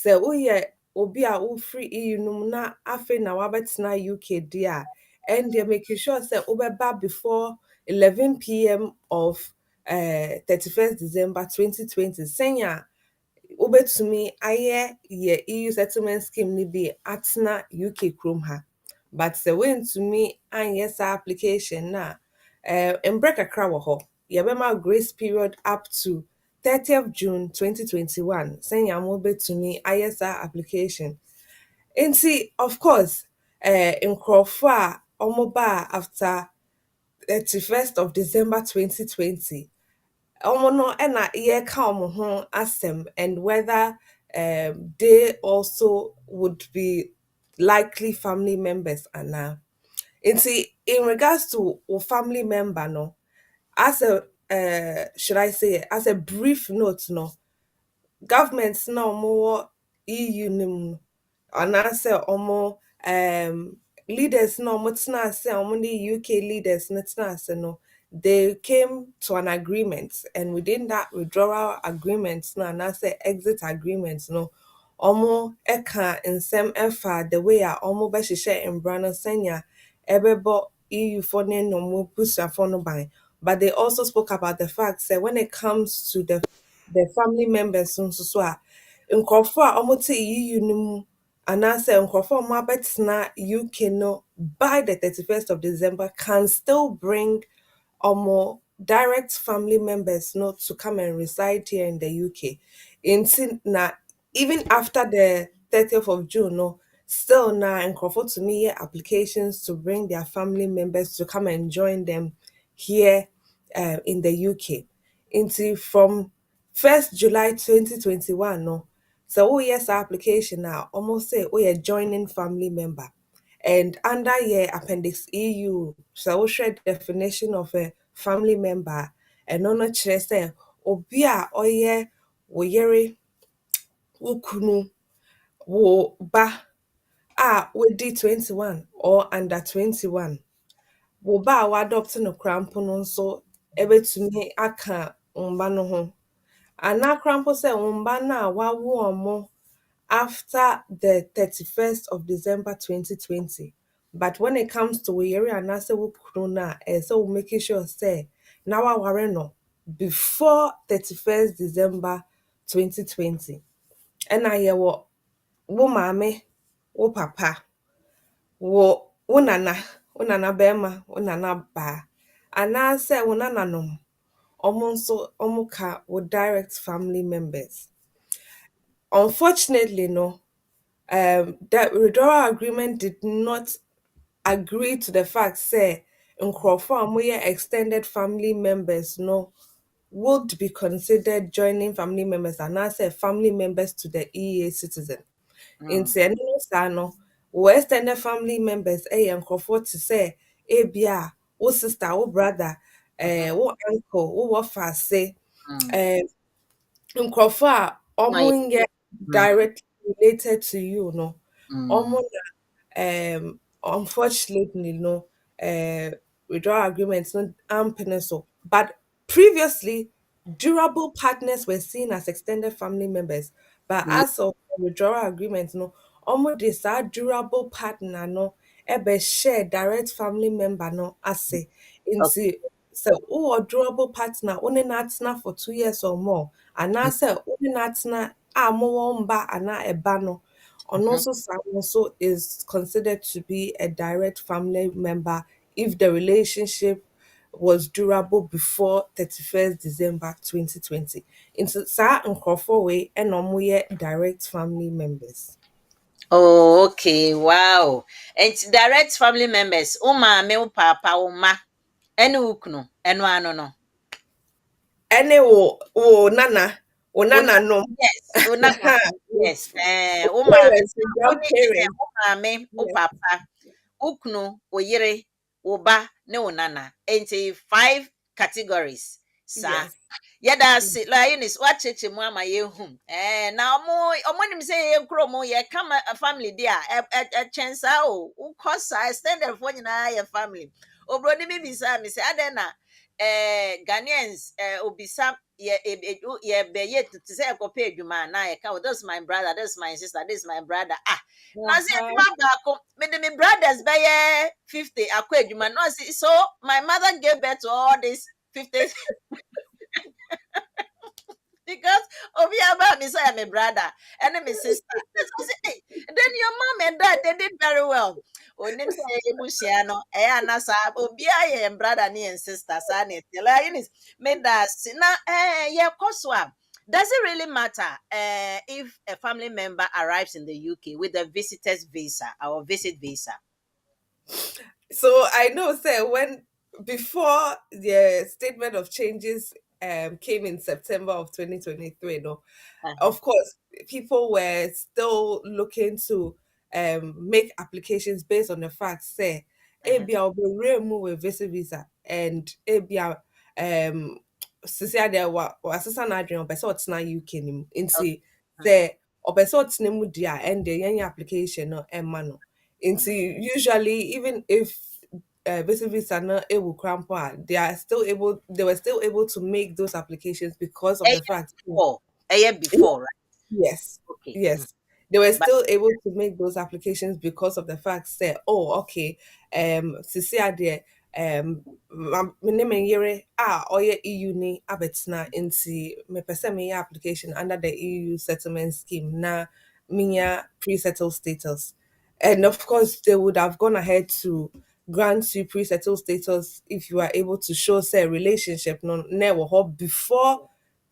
we obi a wo free EU no na afe na wabetena UK dia and they're making sure say obeba before 11 p.m. of 31st December 2020 senya ubetumi aye ye EU settlement scheme ni bi atena UK chrome ha but say when to me and yes application na break kakra wo ho yɛbɛma grace period up to 30th June 2021 sɛnea mo betumi ayɛ saa application nti of course nkurɔfo a ɔmo baa after 31st of December 2020 ɔmo no ɛna yɛka ɔmo ho asɛm and whether they also would be likely family members ana. In regards to a family member no, as a should I say as a brief note no, government na ɔmowɔ EU no mu no, anaasɛ leaders na ɔmotena ase a ɔmo ne UK leaders no tena ase no, they came to an agreement, and within that withdrawal agreement no anaasɛ exit agreement no, ɔmo ɛka nsɛm ɛfa the way a ɔmo bɛhyehyɛ mbra no sɛnea ɛbɛbɔ EU foɔ ne ɔmo busuafoɔ no ban. But they also spoke about the fact that when it comes to the family members nso so a nkurɔfoɔ a wɔte EU no mu anaasɛ nkurɔfoɔ a wɔabɛtena UK no by the 31st of December can still bring direct family members no to come and reside here in the UK. Na even after the 30th of June no, still na nkurɔfoɔ to me applications to bring their family members to come and join them here in the UK. From 1st July 2021 no, so yes application now almost say you're joining family member, and under your Appendix EU, so share definition of a family member, and no kyerɛ sɛ obi a ɔyɛ wo yere, wo kunu, wo ba a wodi 21 or under 21. Wo ba a wɔadɔpte no koraa mpo no nso ɛbɛtumi aka wo mba no ho. Anaa koraa mpo sɛ wo mba no a wɔawo ɔmo after the 31st of December 2020. But when it comes to we yere anaasɛ wo kunu no a, ɛyɛ sɛ wo making sure sɛ na woaware no before 31st December 2020. Ɛna yɛwɔ wo maame, wo papa, wo nana bɛrima, wo nana baa, anaasɛ wo nananom, ɔmo nso ɔmo ka wo direct family members. Unfortunately, no, that withdrawal agreement did not agree to the fact say nkurɔfoɔ a wɔyɛ extended family members no would be considered joining family members anaasɛ family members to the EEA citizen. Nti ɛno no saa no, wo extended family members ɛyɛ nkurɔfoɔ te sɛ ebia wo sister, wo brother, wo uncle, wo wɔfa nkurɔfoɔ a ɔmo nyɛ directly related to you no, ɔmo unfortunately no withdrawal agreements no ampene so. But previously, durable partners were seen as extended family members. But as of the withdrawal agreement no, almost this durable partner no ebe share direct family member no ase into. So a durable partner only natna for 2 years or more, and I say only natna a mo mba ana eba no, and also someone also is considered to be a direct family member if the relationship was durable before 31st December 2020. Into sa nkrofo way and direct family members. Oh, okay. Wow. And direct family members, wo maame, wo papa, wo ma, ɛne wo kunu, ɛno ano no. Any wo nana no. Yes, wo nana. Yes. Wo maame, Parents, wo grandparents. maame, wo Yes. papa, wo kunu, wo yere, wo ba, ne wo nana. Enti 5 categories. Sa. Yes. Yɛda ase la Eunice wakyekye mu ama yɛhu na ɔmo nim sɛ yɛ kuro mu yɛ kama family di a ɛkyɛn saa o wokɔ saa extended foɔ nyinaa yɛ family obroni bi bisa me sɛ adɛn na Ghanaians obisa yɛ bɛyɛ te sɛ ɛkɔpɛ adwuma na yɛka oh, this is my brother, this is my sister, this is my brother na sɛ adwuma baako mede me brothers bɛyɛ 50 akɔ adwuma na ɔse so my mother gave birth to all these 50 because Obi Abba is my brother and my sister. Hey, then your mom and dad they did very well. Onim say Ebusiano, Nasa, Obi and brother and sister, son, Eunice made that yeah, Koswa. Does it really matter if a family member arrives in the UK with a visitor's visa or visit visa? So I know, say when before the statement of changes came in September of 2023, no, Uh-huh. of course people were still looking to make applications based on the fact say ebia obere mu with visa and ebia sisi there wa asesa na adwen opese otena UK nim nti say opese otena mu dia and the yen application no emma no nti usually even if visa no able crampo they were still able to make those applications because of the fact. A year before, right? Yes, Okay. yes. They were But still able to make those applications because of the fact that, oh, okay, sisi ade me ne me yere oye EU ni abetna nti me pese me application under the EU settlement scheme na minya pre-settled status. And of course, they would have gone ahead to grant you pre-settled status if you are able to show say relationship no never before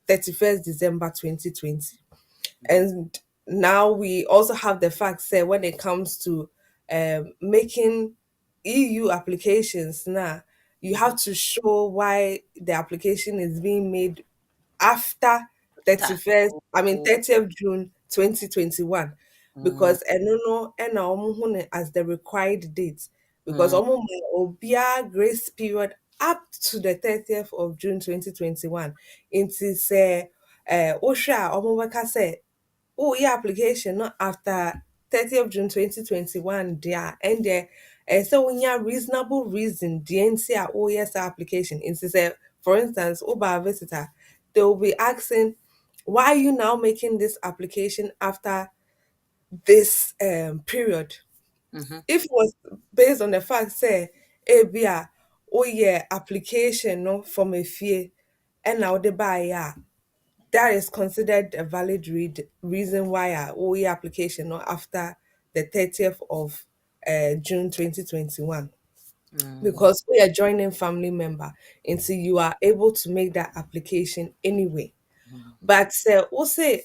31st December 2020. And now we also have the fact say when it comes to making EU applications now, you have to show why the application is being made after after, 31st, I mean oh, 30th June 2021. mm, Because I don't know and as the required date. Because mm, almost obia grace period up to the 30th of June 2021. Into say Osha Omobaka say oh yeah application not after 30th of June 2021 there and there so when you reasonable reason the NCR oh yes application is say for instance Uber visitor they will be asking why are you now making this application after this period mhm, if it was based on the fact say bia oh yeah application no from a fee and now they buy yeah that is considered a valid reason why our OE application or after the 30th of June 2021 mm, because we are joining family member until you are able to make that application anyway. mm, But we'll say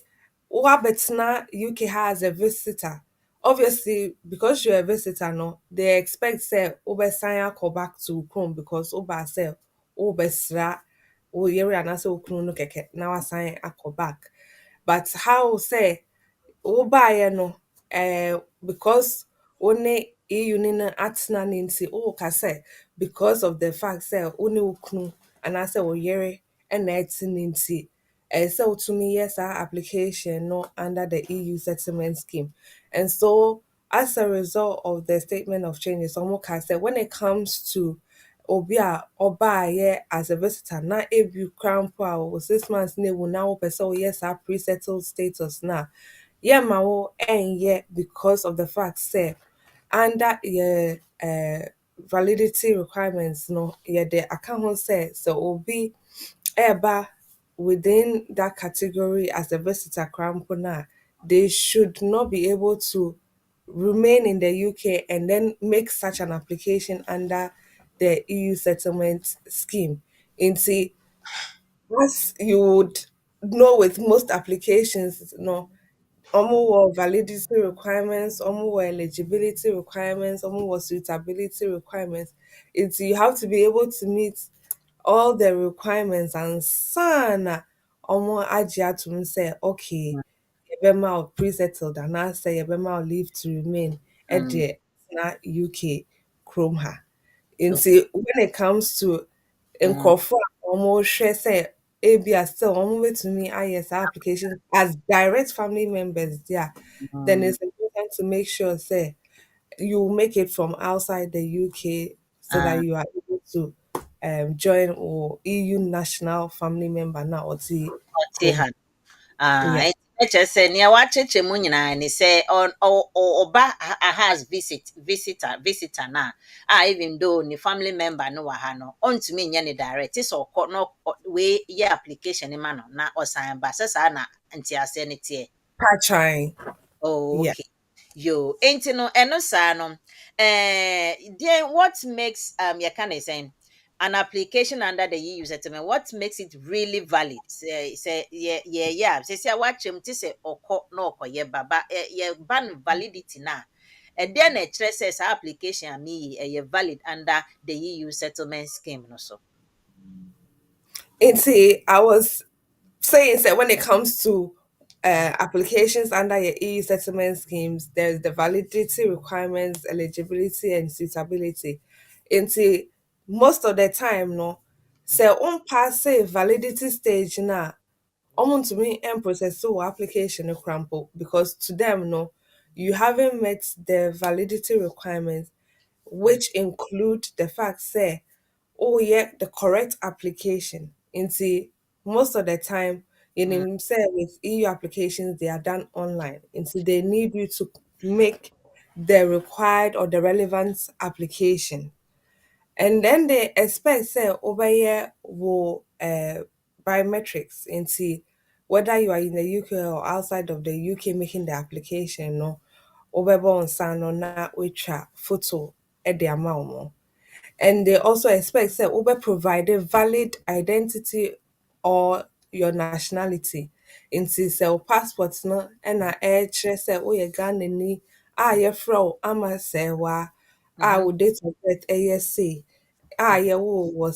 Wabetna UK has a visitor. Obviously, because you're a visitor, no, they expect say Obesanya go back to Chrome because Oba say Obesra o yeri anase okunu no keke now assign akọ back. But how say wobaeɛ no because wo ne EU ne no atena ne nti woka sɛ because of the fact sɛ wo ne wo kunu anaasɛ wo yere ɛna ɛte ne nti ɛyɛ sɛ wotumi yɛ saa application no under the EU settlement scheme. And so as a result of the statement of changes ɔmo ka sɛ when it comes to obi a ɔbaeɛ as a visitor na ebi koraa mpo a ɔwɔ 6 months na ewu na wopɛ sɛ woyɛ saa pre-settled status na yeah ma wo ɛnyɛ because of the fact say under your validity requirements no yɛde aka ho sɛ sɛ obi ɛɛba within that category as a visitor koraa mpo no a they should not be able to remain in the UK and then make such an application under the EU settlement scheme. Into as you would know with most applications, no, validity requirements, eligibility requirements, suitability requirements. It's you have to be able to meet all the requirements and sana agya to say okay yɛbɛma pre-settled and I say yɛbɛma wo leave to remain at mm. the UK Chrome ha. Oh, Nti when it comes to mm, nkurɔfoɔ a wɔrehwɛ sɛ ebia still wɔbɛtumi ayɛ saa application as direct family members there, then mm, it's important to make sure say you make it from outside the UK so that ah, you are able to join or EU national family member now or the ɔte Chrome. ha. Ah, Yeah. ɛkyɛ sɛ nea wakyekyɛ mu nyinaa ne sɛ ɔba has visitor na even though ne family member no wɔ ha no ɔntumi nyɛ ne direct sɛ ɔkɔ na wei yɛ application no ma no na ɔsan ba sɛ saa na nteaseɛ no teɛ. Part-time. Oh, Yeah. okay. Yo, enti no, eno saa no. Then what makes you kind of saying an application under the EU settlement? What makes it really valid? Say yeah. Say I watch him. Say oko no oko yeah baba yeah ban validity na. And then a says application me valid under the EU settlement scheme no so. And see, I was saying that when it comes to applications under your EU settlement schemes, there's the validity requirements, eligibility, and suitability. Into most of the time, no, say on pass say validity stage na, want to me and process so application no crumple because to them, no, you haven't met the validity requirements, which include the fact say, oh yeah, the correct application. Into most of the time, you Mm, know, say with EU applications, they are done online. Into they need you to make the required or the relevant application. And then they expect say over here will biometrics into whether you are in the UK or outside of the UK making the application, no, over on sign or not which photo at the amount. And they also expect say Uber provide a valid identity or your nationality nti sɛ wo passport no ɛna ɛkyerɛ sɛ woyɛ Ghanani a yɛfrɛ wo ama sɛwa a mhm, wo date of birth ɛyɛ sei a yɛwo wɔ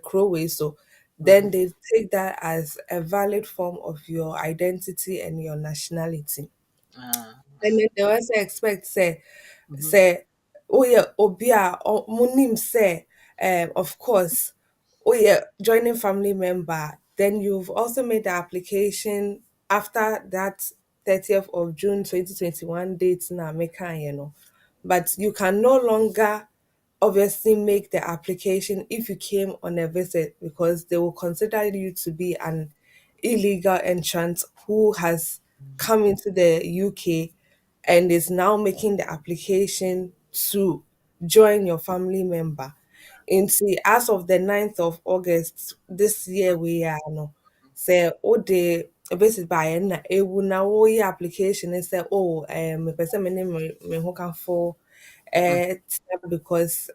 kuro wei so, then mhm. they take that as a valid form of your identity and your nationality. Ah, And then they also expect mhm, say oh yeah obia or munim say of course oh yeah joining family member, then you've also made the application after that 30th of June 2021 date now make but you can no longer obviously make the application if you came on a visit because they will consider you to be an illegal entrant who has come into the UK and is now making the application to join your family member. Into as of the 9th of August this year we are no say oh the visit by na ewu na wo yɛ application and say oh me person me name me who can for mm, because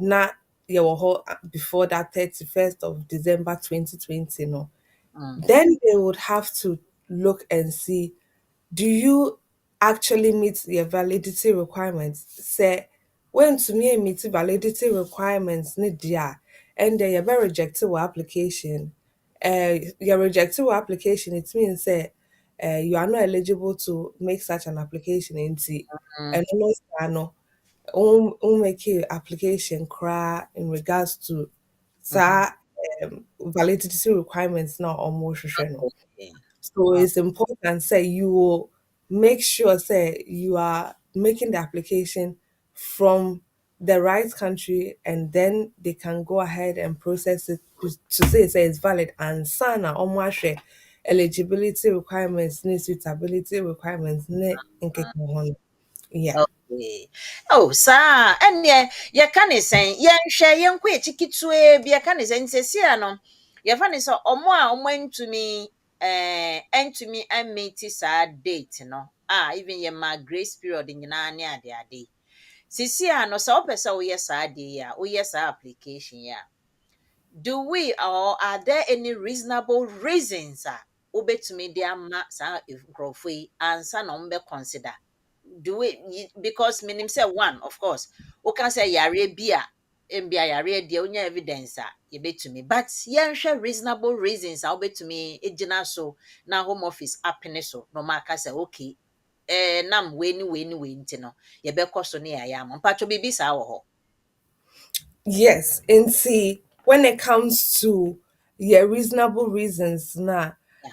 na yɛwɔ hɔ before that 31st of December 2020 no, mm, then they would have to look and see, do you actually meet the validity requirements? Say, when to me meet validity requirements, need dia, and they are very rejected your application. You're rejected your application, it means say, you are not eligible to make such an application into mm, and no make application cry in regards to mhm. sa validity requirements now almost no. Okay. So Ah, it's important say you will make sure say you are making the application from the right country and then they can go ahead and process it to say it's valid and sana almost eligibility requirements, ne suitability requirements, ne nkeke yeah. okay. Oh, saa ɛnneɛ yɛka ne sɛn yɛnhwɛ yɛnkɔ akyi ketewaa bi yɛka ne sɛn nsɛsia no yɛfa ne sɛ ɔmo antumi antumi ammeti saa date no even yɛma grace period nyinaa ne adeade yi. Sisi a no sɛ wopɛ sɛ woyɛ saa adeɛ yi a woyɛ saa application yi a do we or are there any reasonable reasons a wobɛtumi de ama saa nkurɔfo yi ansa na ɔmbɛ consider? Do we because meaning say one, of course, we can say yare bi a mbia yare deɛ onya evidence a yɛbɛtumi but yɛnhwɛ reasonable reasons a wobɛtumi egyina so na home office apene so no maka sɛ okay nam wei nti no yɛbɛkɔ so ne yɛayɛ ama mpatwɔ biribi saa wɔ hɔ. Yes, and see when it comes to yeah reasonable reasons na Yeah.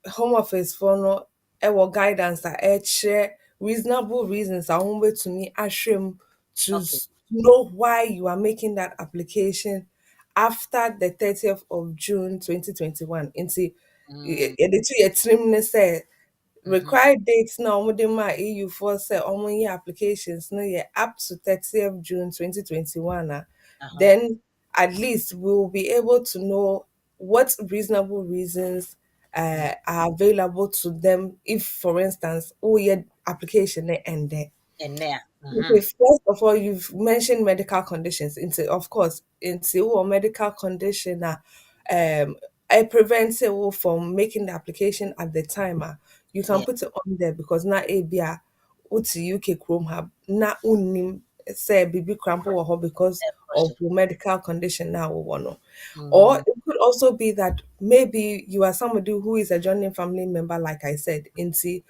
home office for no our guidance that share reasonable reasons are home to me ashram to Okay. know why you are making that application after the 30th of June 2021. And see Mm, the two year trim say mhm, required dates now within my EU for say year applications no yeah up to 30th June 2021 uh-huh. then at least we'll be able to know what reasonable reasons Mm, are available to them if for instance oh yeah application they end there. ɛnnɛ a. Okay, Mhm, first of all, you've mentioned medical conditions. Into of course, into a medical condition, I prevent you from making the application at the time. You can yeah, put it on there because na ABA uti UK Chrome Hub na unim say baby crampo or because ɛkɔ of so. your medical condition now or no. Or Mhm, it could also be that maybe you are somebody who is a joining family member, like I said, into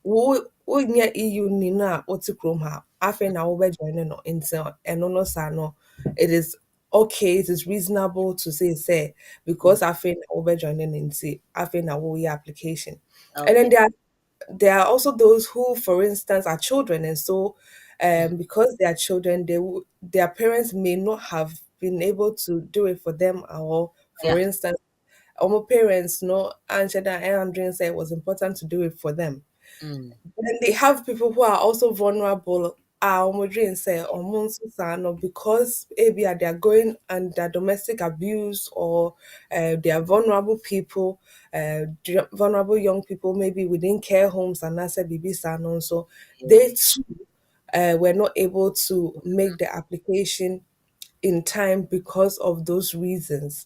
wo nya EU ni na oti krom ha afen na wo be join no into eno no sa no, it is okay, it is reasonable to say because afen na wo be join into afen na wo your application. And then Okay. there are also those who, for instance, are children, and so Mm. because they are children, their parents may not have been able to do it for them, or for Yeah. instance, our parents no answer that Andrea said it was important to do it for them. Mm. Then they have people who are also vulnerable. Say because maybe they are going under domestic abuse, or they are vulnerable people, vulnerable young people, maybe within care homes, and that's a baby son. So Yeah. they too were not able to make the application in time because of those reasons.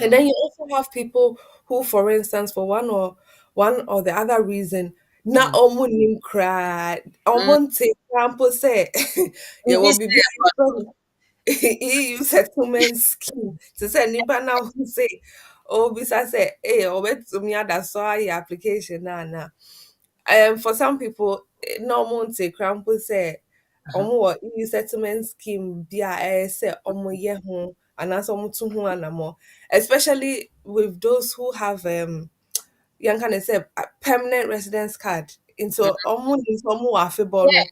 And Mm. then you also have people who, for instance, for one or the other reason, na Mm. omu nim cry, Mm. omu take example say, yeah, Bibi will say be about EU settlement scheme. To say nipa now who say, oh, bisa say, hey, oh, wait to me that saw your application na. For some people, no one take example say, uh-huh. ɔmo wɔ EU settlement scheme bi a ɛyɛ sɛ ɔmo yɛ ho anaasɛ ɔmo to ho anammɔ, especially with those who have yɛn kind of say a permanent residence card. Mm. Into ɔmo nim sɛ ɔmo wɔ afebɔɔ Yeah. no,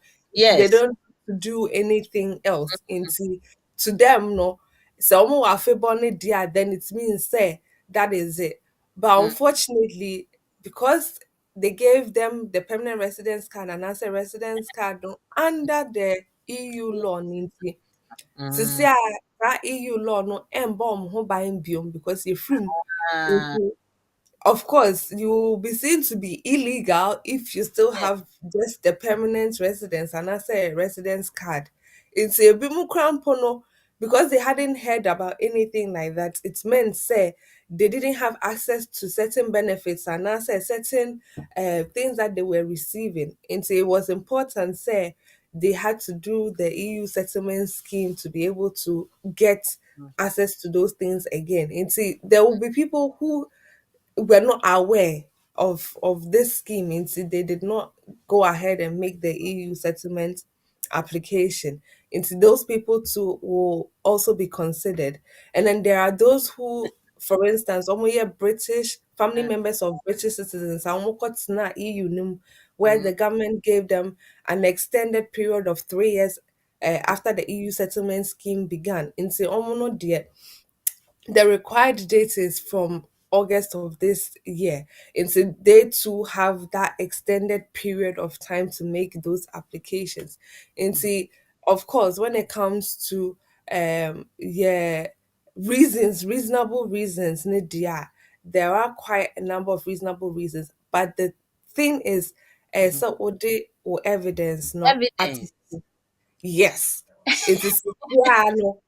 they Yes. don't do anything else. Into to them no, sɛ ɔmo wɔ afebɔɔ no deɛ a, then it means say that is it. But Mm. unfortunately, because they gave them the permanent residence card and as a residence card no, under the EU law nti to Mm. say that EU law no ɛmbɔ ɔmo ho ban biom because you free. Ah, Of course, you will be seen to be illegal if you still yes. have just the permanent residence and I say a residence card. It's a bit more crampono because they hadn't heard about anything like that. It meant say they didn't have access to certain benefits and I say certain things that they were receiving. And so it was important say they had to do the EU settlement scheme to be able to get access to those things again. And see, there will be people who were not aware of this scheme until they did not go ahead and make the EU settlement application. Into those people too will also be considered. And then there are those who, for instance, almost British family Mm. members of British citizens, na EU nim, where Mm. the government gave them an extended period of 3 years after the EU settlement scheme began. Into almost the required date is from August of this year. And so they too have that extended period of time to make those applications. And see, of course, when it comes to yeah, reasonable reasons, Nidia, there are quite a number of reasonable reasons. But the thing is, Mhm. so Ode or evidence, no, at Evidence. yes. It is yeah, no,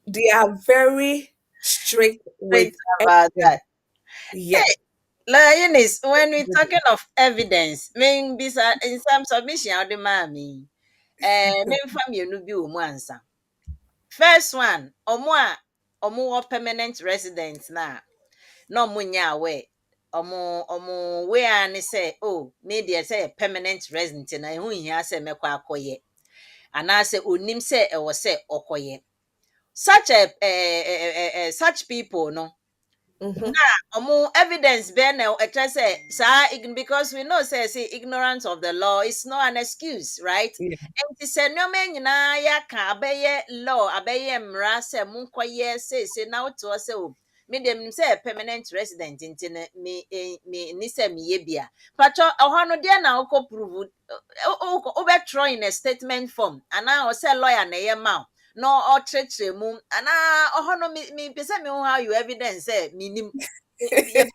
they are very strict Great with about evidence. that. Yes. Eunice, when we're talking of evidence, mean in some submission, of the mommy, name from you no be answer. First one, omo permanent residents na omo nya aware. Omo where ne say, oh, me dey say permanent resident na ehun hia say mekwa akoye. Ana say onim say e was say okoye. Such such people no Mm-hmm. evidence bear na because we know say ignorance of the law is not an excuse, right? Yeah. And it say no man nyina ya ka abeye law abeye mra say munkoye say now to us o me dem say permanent resident nti me ni say me ye bia patcho ohano de na uko prove o be throw in a statement form and now say lawyer na ye ma no or mu and ohano me pese me how you evidence say me It's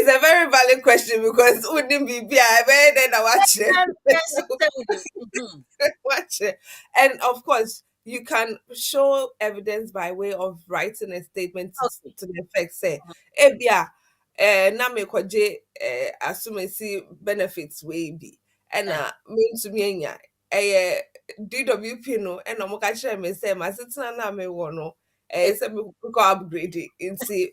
a very valid question because wouldn't be then I watch it. yes, mhm. Watch it. And of course, you can show evidence by way of writing a statement Okay. to the effect say, Ebia, na me kwaje assume see benefits way be. And Eh, mean to me DWP no and I'm catching me say my sister na me wono. Say me go upgrade it into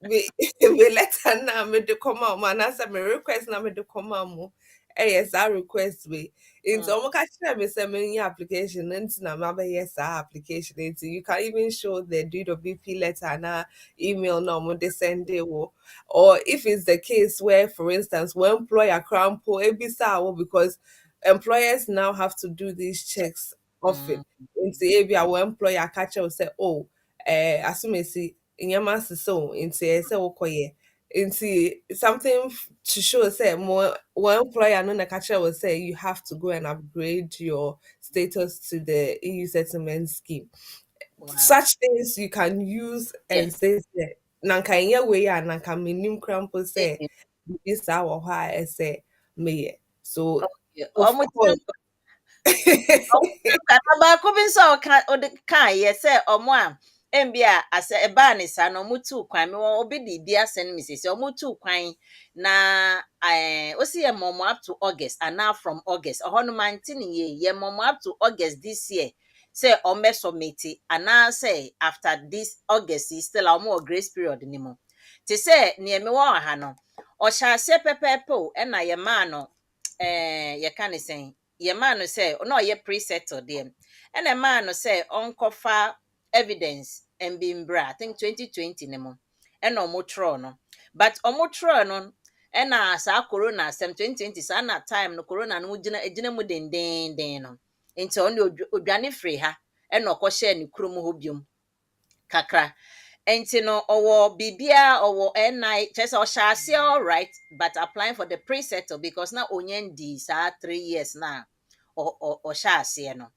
me me letter na me de come out man answer me request na me de come out mo. Yes, I request we. Into omo ka kire me say me new application into na ma be yes application into you can even show the DWP letter na email no mo they send it wo. Or if it's the case where for instance when employer crown po ebisa wo because employers now have to do these checks often. Into ebi our employer catch will say oh assume inyama so into say okoye into something to show say more one employer no na catch will say you have to go and upgrade your status to the EU settlement scheme. Wow. Such things you can use and Yes. say nanka nye we ya nanka minim crampo say Eh, this our why say me so okay. of course. Baako bi nso a ɔde kaeɛ sɛ ɔmo a mbia asɛ ɛbaa ne saa na ɔmo tuu kwan me wɔ obi de bi asɛn me sisi ɔmo tuu kwan na osi yɛ mɔmɔ up to August anaa from August ɔhɔ no mante ne yie yɛ mɔmɔ up to August this year sɛ ɔmo bɛ submit anaa sɛ after this August yi still a ɔmo wɔ grace period ne mu te sɛ nea me wɔ ha no ɔhyɛ aseɛ pɛpɛɛpɛ o ɛna yɛ maa no yɛka ne sɛn yɛmaa no sɛ na ɔyɛ pre-settled deɛ ɛna ɛmaa no sɛ ɔnkɔfa evidence mbi mbra I think 2020 ne mu ɛna ɔmo trɔɔ no but ɔmo trɔɔ no ɛna saa corona asɛm 2020 saa na time no corona no gyina mu dendenden no nti ɔno odwane firi ha ɛna ɔkɔhyɛɛ ne kurom hɔ biom kakra nti no ɔwɔ biribiara ɔwɔ NI kyerɛ sɛ ɔhyɛ aseɛ alright but applying for the pre-settle because na onye ndi saa 3 years na ɔhyɛ aseɛ no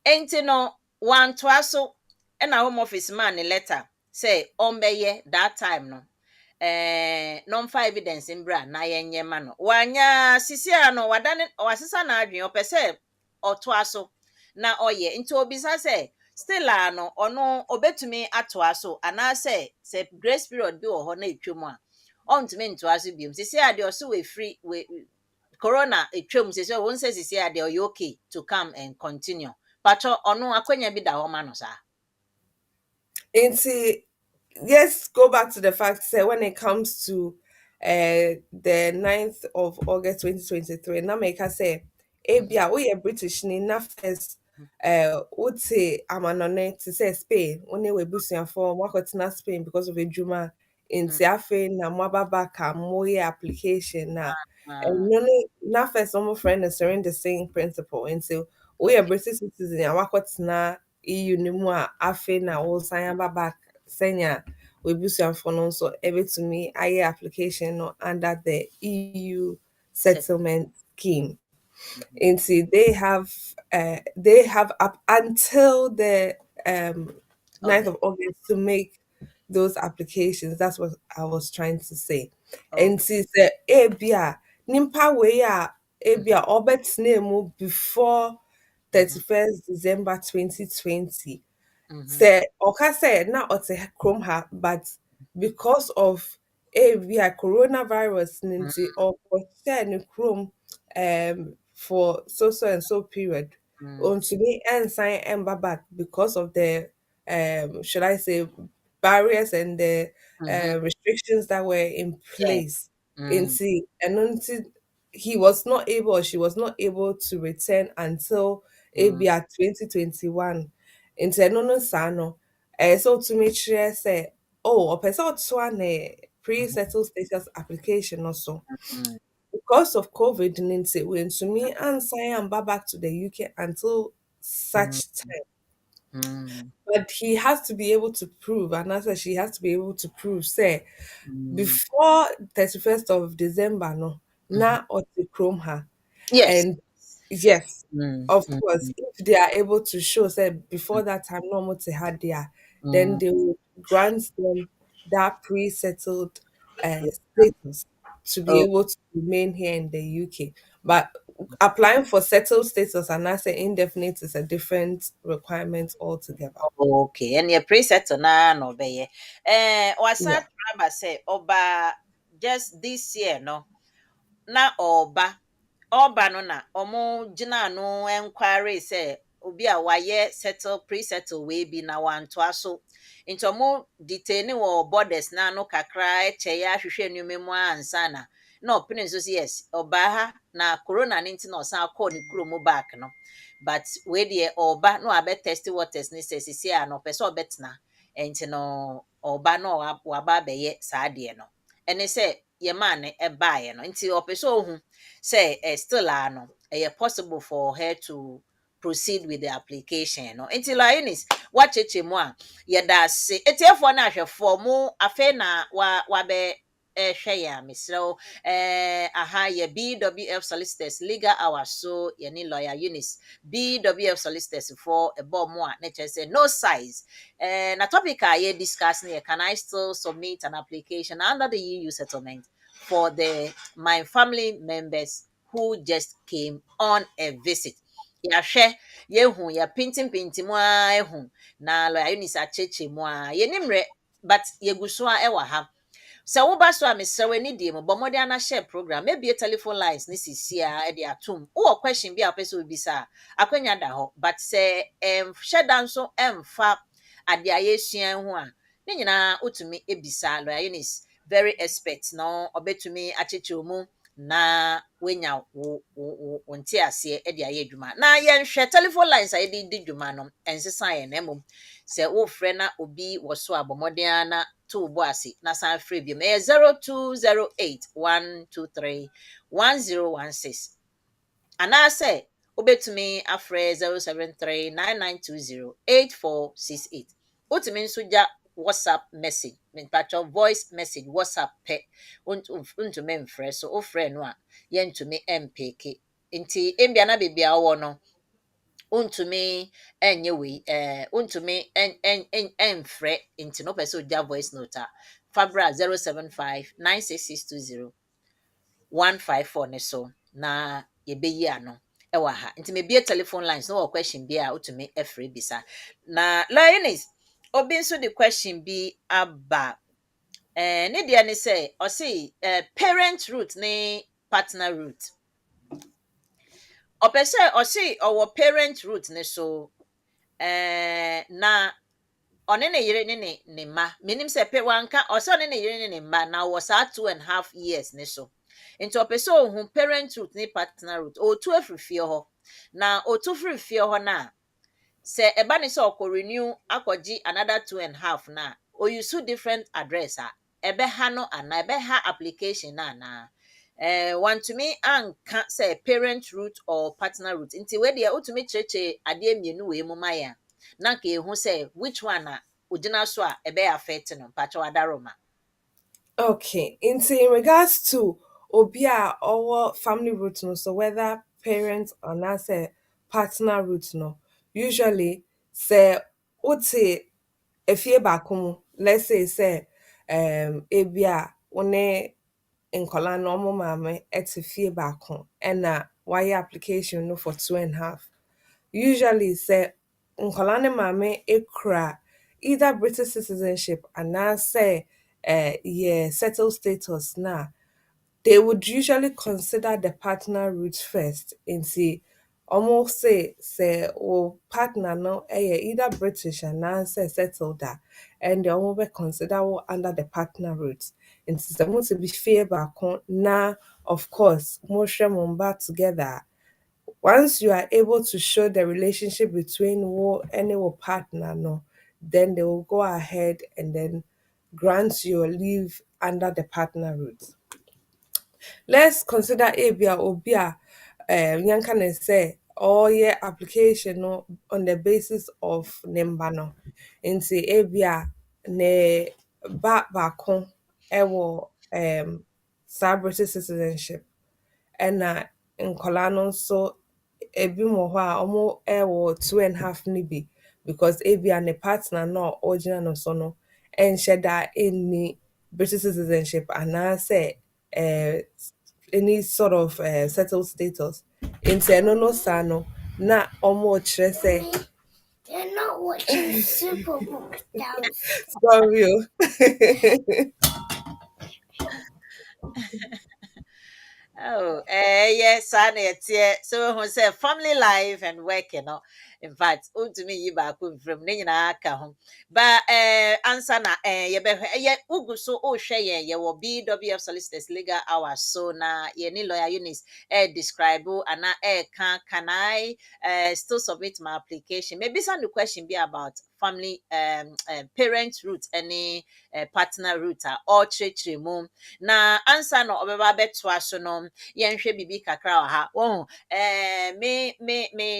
nti no wantoa so ɛna home office man ne letter sɛ ɔmbɛyɛ that time no non-file evidence mbra na yɛnyɛ ma no wanya sisia no wasesa na adwene ɔpɛ sɛ ɔtoa so na ɔyɛ nti obisa sɛ still a no ɔno obetumi atoa so anaasɛ sɛ grace period bi wɔ hɔ na etwam a ɔntumi ntoa so biom sisia deɛ ɔso wɔ free corona etwam sisia wɔn sɛ sisia deɛ ɔyɛ okay to come and continue patro ɔno akwanya bi da hɔ ma no saa. Into yes, go back to the fact say when it comes to the 9th of August 2023, na make I say ebia we British ni na first would say amanone to say Spain only we busia for wakotena Spain because of a juma in afe na mwababa ka moye application na no na first some friend is the same principle and so we are British citizen and wakotena EU ni mu a afe na wo san aba senya we busuafo no nso ebetumi aye application no under the EU settlement scheme. And see they have up until the 9th Okay. of August to make those applications. That's what I was trying to say. And Okay. see the ebia nimpa we a ebia obetne mu before 31st December 2020. Say oka say na ote chrome ha but because of via coronavirus ninti or share ni chrome for so and so period on to me and sign ember back because of the should I say barriers and the restrictions that were in Yeah. place in see and until he was not able or she was not able to return until ABR 2021 nti ɛno no saa no sɛ wotumi kyerɛ sɛ ɔpɛ sɛ ɔtoa ne pre-settle status application no so because of COVID no nti wantumi ansan amba back to the UK until such time. But he has to be able to prove, and as she has to be able to prove, say, before 31st of December, no, na or the chrome her. Yes. And yes, Mm, of mm, course, if they are able to show, say, before that time, no more to had there, then mm. they will grant them that pre-settled status to be Oh, able to remain here in the UK. But applying for settled status and as an indefinite is a different requirement altogether. okay. And your preset na no be. Wasa Yeah. traba say oba just this year no. Na oba no na omo gina no enquiry say obi a waye settle pre-settle we bi na wanto aso nti omo detain wo borders na no kakra eche ya hwehwe nnume mu ansa na opene nso yes oba ha na corona ni nti na osan call ni kuro mu back no but we de oba no abe test waters ni sesi a no pese obetna nti no oba no waba be ye saa de no ene se ye man e baaye no nti opese ohun say still no possible for her to proceed with the application no nti Eunice wacheche mu a yeda se etiefo na ahwefo mu afe na wa be hwe ya misro aha ye BWF Solicitors Legal Hour so ye ni lawyer Eunice BWF Solicitors for a bomb mu a na say no size na topic ye discuss ne can I still submit an application under the EU settlement for my family members who just came on a visit. Yahwɛ yehu ya pintin mu a ehu na lawyer Eunice acheche mu a yenimre but yeguso a ewa ha. Sɛ woba so a mesrɛ w'ani die mu bɔ mmɔden ana share program maybe a telephone lines ne sisi a de atom wowɔ question bi a wopɛ sɛ obisa a akwanya da hɔ but sɛ hyɛ da nso ɛmfa ade a yɛsua ho a ne nyinaa wotumi ebisa lawyer Eunice very expert no obetumi akyekye mu na wenya wo nte ase de ayɛ adwuma na yɛnhwɛ telephone lines a yɛde di dwuma no ɛnsesa yɛ na mmom sɛ wofrɛ na obi wɔ so a bɔ mmɔden na to bo ase na san frɛ bi me 0208 123 1016 anaasɛ wobɛtumi afrɛ 073 9920 8468 wotumi nso gya WhatsApp message mpatwa voice message WhatsApp pɛ untumi mfrɛ so ofrɛ no a yɛntumi mpeke nti embia na bebia wo no untumi enye we untumi enfrɛ nti no pɛ sɛ ogya voice note a fabra 075 96620 154 ne so na yɛbɛyi ano ɛwɔ ha nti mebie telephone lines no wɔ question bi a wotumi ɛfrɛ bisa na Eunice obi nso de question bi aba ne deɛ ne sɛ ɔse parent route ne partner route ɔpɛ sɛ ɔse ɔwɔ parent route ne so na ɔne ne yere ne mma menim sɛ pe wanka ɔsɛ ɔne ne yere ne mma na wɔ saa 2.5 years ne so nti ɔpɛ sɛ ohun parent route ne partner route otu afiri fie hɔ na otu firi fie hɔ na sɛ ɛba ne sɛ ɔkɔ renew akɔgye another 2.5 na oyusu different address a ɛbɛha no ana ɛbɛha application na ana wantumi anka sɛ parent route or partner route nti we deɛ wotumi kyerɛkyerɛ adeɛ mmienu wei mu ma ya na ka ehu sɛ which one a ogyina so a ɛbɛyɛ affect no mpakyɛ wadaroma. Okay, in regards to obia our family route no, so whether parents or not say partner route no, usually say uti efie baako let's say ebia one nkɔla no ɔmo maame ɛte fie baako ɛna wayɛ application no for 2.5 usually say nkɔla ne maame ekura either British citizenship anaasɛ yeah settled status na they would usually consider the partner route first nti ɔmo say o partner no either British anaasɛ settled and they ɔmo bɛ consider wo under the partner route nti sɛ mo te bi fie baako na of course mo hwɛ mo mba together. Once you are able to show the relationship between wo and your partner no, then they will go ahead and then grant your leave under the partner route. Let's consider Abia Obia Yankane say all your application no on the basis of Nembano. Into Abia ne baako ewo British citizenship. Ɛna nkɔlaa no nso ebi wɔ hɔ a ɔmo ɛwɔ 2.5 ne bi because ebia ne partner no ɔgyina no so no ɛnhyɛ da ɛnni British citizenship anaasɛ any sort of settled status nti ɛno no saa no na ɔmo kyerɛ sɛ they're not watching Superbook downstairs. Sorry. Oh, yes, and it's yeah. So who say family life and work, you know. In fact, to me, you back from Nina home. But answer na ye be ye ugu so oh share ye will BWF Solicitors Legal hours. So na ye ni lawyer Eunice describe and can I still submit my application? Maybe some the question be about family parent route any partner route or church mum na answer no obeba betwa so no yenhwe bibi kakra wa ha wo me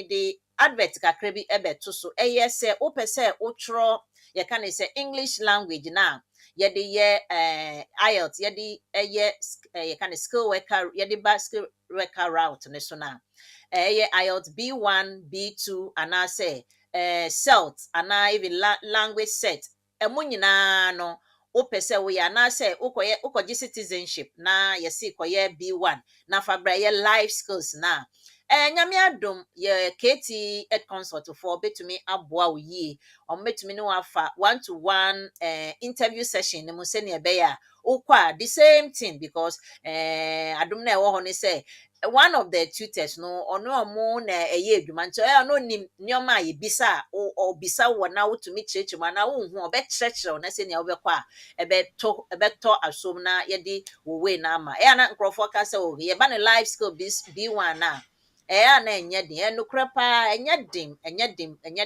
the advert kakra bi ebeto so se ope se utro ye can say English language na ye de ye IELTS ye de ye can skill worker ye de ba skill worker route ne so na ye IELTS B1 B2 and I say CELT and I even language set emu nyina no wopɛ sɛ woyɛ anaasɛ wokɔgye citizenship na yɛse kɔyɛ B1 na fa bra yɛ life skills na nyame adom yɛ KT ed consult for betumi aboa wo yie ɔmbɛtumi ne wafa 1-to-1 interview session ne mu sɛnea ɛbɛyɛ a wokɔ a the same thing because adom na ɛwɔ hɔ ne sɛ one of the tutors no ɔno na ɛyɛ adwuma nti ɔno nim nneɛma a yɛbisa a ɔbisa wɔ na wotumi kyerɛkyerɛ mu anaa wonhu ɔbɛkyerɛkyerɛ wo na sɛnea wobɛkɔ a ɛbɛtɔ asom na yɛde wo wei na ama na nkurɔfoɔ ka sɛ yɛba ne life skill B1 a na ɛnyɛ den ɛnokorɛ paa ɛnyɛ